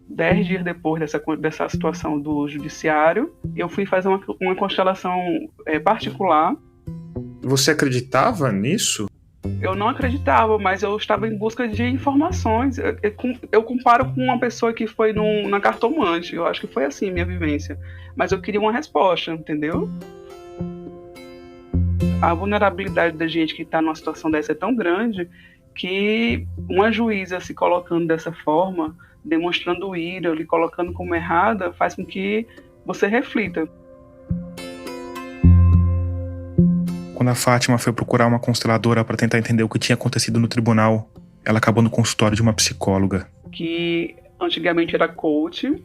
Dez dias depois dessa situação do judiciário, eu fui fazer uma constelação particular. Você acreditava nisso? Eu não acreditava, mas eu estava em busca de informações. Eu comparo com uma pessoa que foi na cartomante. Eu acho que foi assim minha vivência. Mas eu queria uma resposta, entendeu? A vulnerabilidade da gente que está numa situação dessa é tão grande que uma juíza se colocando dessa forma, demonstrando ira, lhe colocando como errada, faz com que você reflita. Quando a Fátima foi procurar uma consteladora para tentar entender o que tinha acontecido no tribunal, ela acabou no consultório de uma psicóloga. Que antigamente era coach.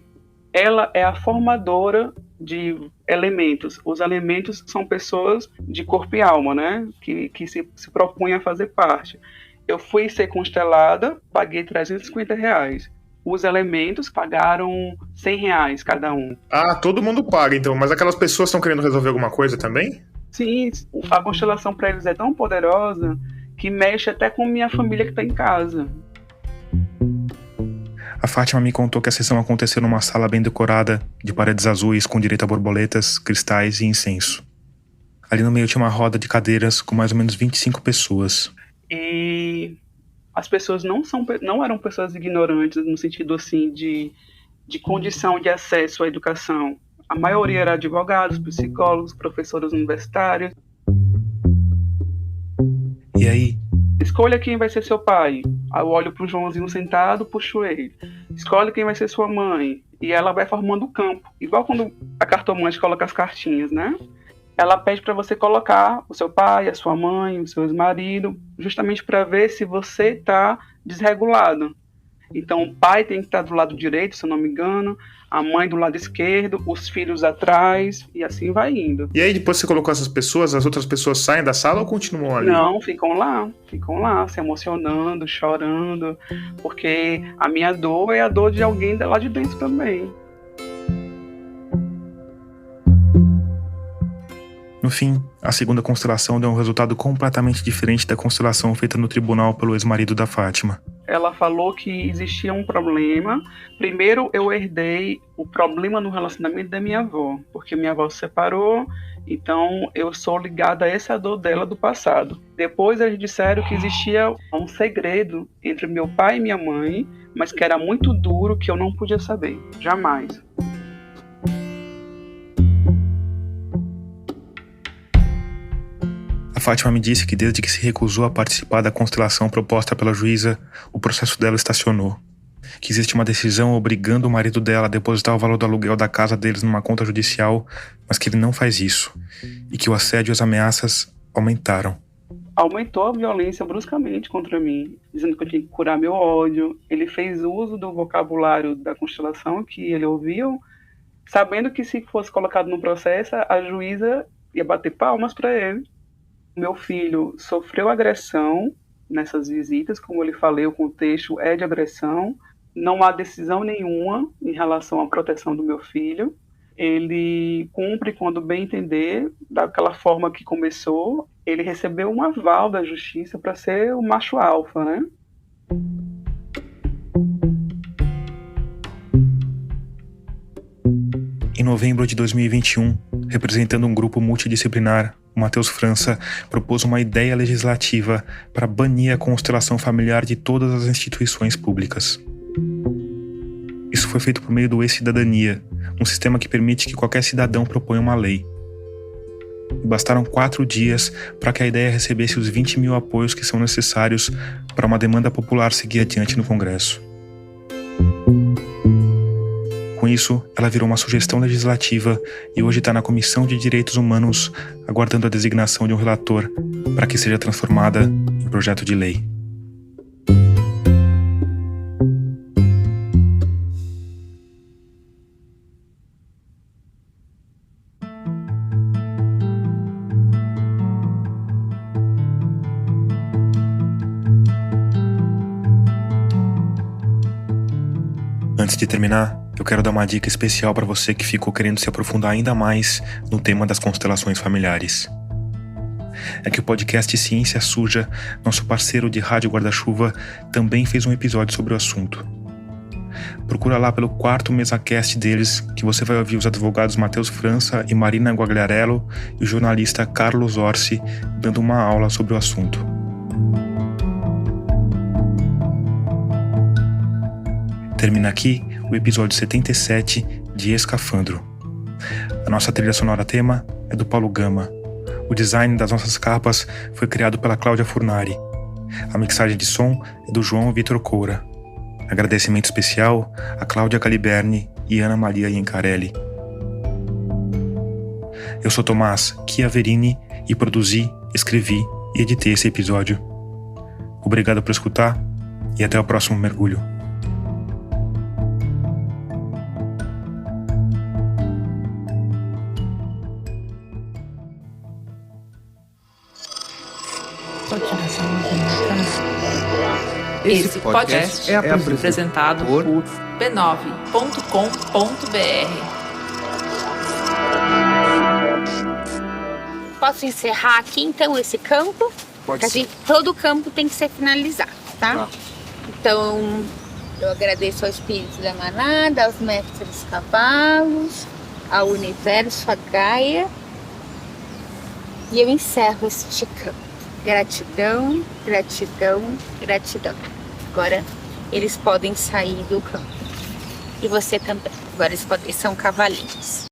Ela é a formadora de elementos. Os elementos são pessoas de corpo e alma, né? Que se propunham a fazer parte. Eu fui ser constelada, paguei R$350. Os elementos pagaram R$100 cada um. Ah, todo mundo paga então, mas aquelas pessoas estão querendo resolver alguma coisa também? Sim, a constelação para eles é tão poderosa que mexe até com minha família que está em casa. A Fátima me contou que a sessão aconteceu numa sala bem decorada, de paredes azuis com direito a borboletas, cristais e incenso. Ali no meio tinha uma roda de cadeiras com mais ou menos 25 pessoas. E as pessoas não eram pessoas ignorantes no sentido assim de condição de acesso à educação. A maioria era advogados, psicólogos, professores universitários. E aí? Escolha quem vai ser seu pai. Aí eu olho pro Joãozinho sentado, puxo ele. Escolhe quem vai ser sua mãe. E ela vai formando o campo. Igual quando a cartomante coloca as cartinhas, né? Ela pede para você colocar o seu pai, a sua mãe, o seu ex-marido, justamente para ver se você está desregulado. Então o pai tem que estar do lado direito, se eu não me engano, a mãe do lado esquerdo, os filhos atrás, e assim vai indo. E aí depois que você colocou essas pessoas, as outras pessoas saem da sala ou continuam ali? Não, ficam lá, se emocionando, chorando, porque a minha dor é a dor de alguém lá de dentro também. No fim, a segunda constelação deu um resultado completamente diferente da constelação feita no tribunal pelo ex-marido da Fátima. Ela falou que existia um problema. Primeiro, eu herdei o problema no relacionamento da minha avó, porque minha avó se separou, então eu sou ligada a essa dor dela do passado. Depois, eles disseram que existia um segredo entre meu pai e minha mãe, mas que era muito duro, que eu não podia saber, jamais. A Fátima me disse que desde que se recusou a participar da constelação proposta pela juíza, o processo dela estacionou. que existe uma decisão obrigando o marido dela a depositar o valor do aluguel da casa deles numa conta judicial, mas que ele não faz isso, e que o assédio e as ameaças aumentaram. Aumentou a violência bruscamente contra mim, dizendo que eu tinha que curar meu ódio. Ele fez uso do vocabulário da constelação que ele ouviu, sabendo que se fosse colocado no processo, a juíza ia bater palmas para ele. Meu filho sofreu agressão nessas visitas, como eu lhe falei, o contexto é de agressão. Não há decisão nenhuma em relação à proteção do meu filho. Ele cumpre quando bem entender, daquela forma que começou. Ele recebeu um aval da justiça para ser o macho alfa, né? Em novembro de 2021, representando um grupo multidisciplinar, o Matheus França propôs uma ideia legislativa para banir a constelação familiar de todas as instituições públicas. Isso foi feito por meio do E-Cidadania, um sistema que permite que qualquer cidadão proponha uma lei. E bastaram 4 dias para que a ideia recebesse os 20 mil apoios que são necessários para uma demanda popular seguir adiante no Congresso. Com isso, ela virou uma sugestão legislativa e hoje está na Comissão de Direitos Humanos, aguardando a designação de um relator para que seja transformada em projeto de lei. Antes de terminar, eu quero dar uma dica especial para você que ficou querendo se aprofundar ainda mais no tema das constelações familiares. É que o podcast Ciência Suja, nosso parceiro de Rádio Guarda-Chuva, também fez um episódio sobre o assunto. Procura lá pelo 4º MesaCast deles, que você vai ouvir os advogados Matheus França e Marina Guagliarello e o jornalista Carlos Orsi dando uma aula sobre o assunto. Termina aqui o episódio 77 de Escafandro. A nossa trilha sonora tema é do Paulo Gama. O design das nossas capas foi criado pela Cláudia Furnari. A mixagem de som é do João Vitor Coura. Agradecimento especial a Cláudia Caliberni e Ana Maria Iancarelli. Eu sou Tomás Chiaverini e produzi, escrevi e editei esse episódio. Obrigado por escutar e até o próximo mergulho. Esse podcast é apresentado por b9.com.br. Posso encerrar aqui então esse campo? Porque todo campo tem que ser finalizado, tá? Então, eu agradeço ao espírito da manada, aos mestres cavalos, ao universo, à Gaia. E eu encerro este campo. Gratidão, gratidão, gratidão. Agora eles podem sair do campo. E você também. Agora eles são cavalinhos.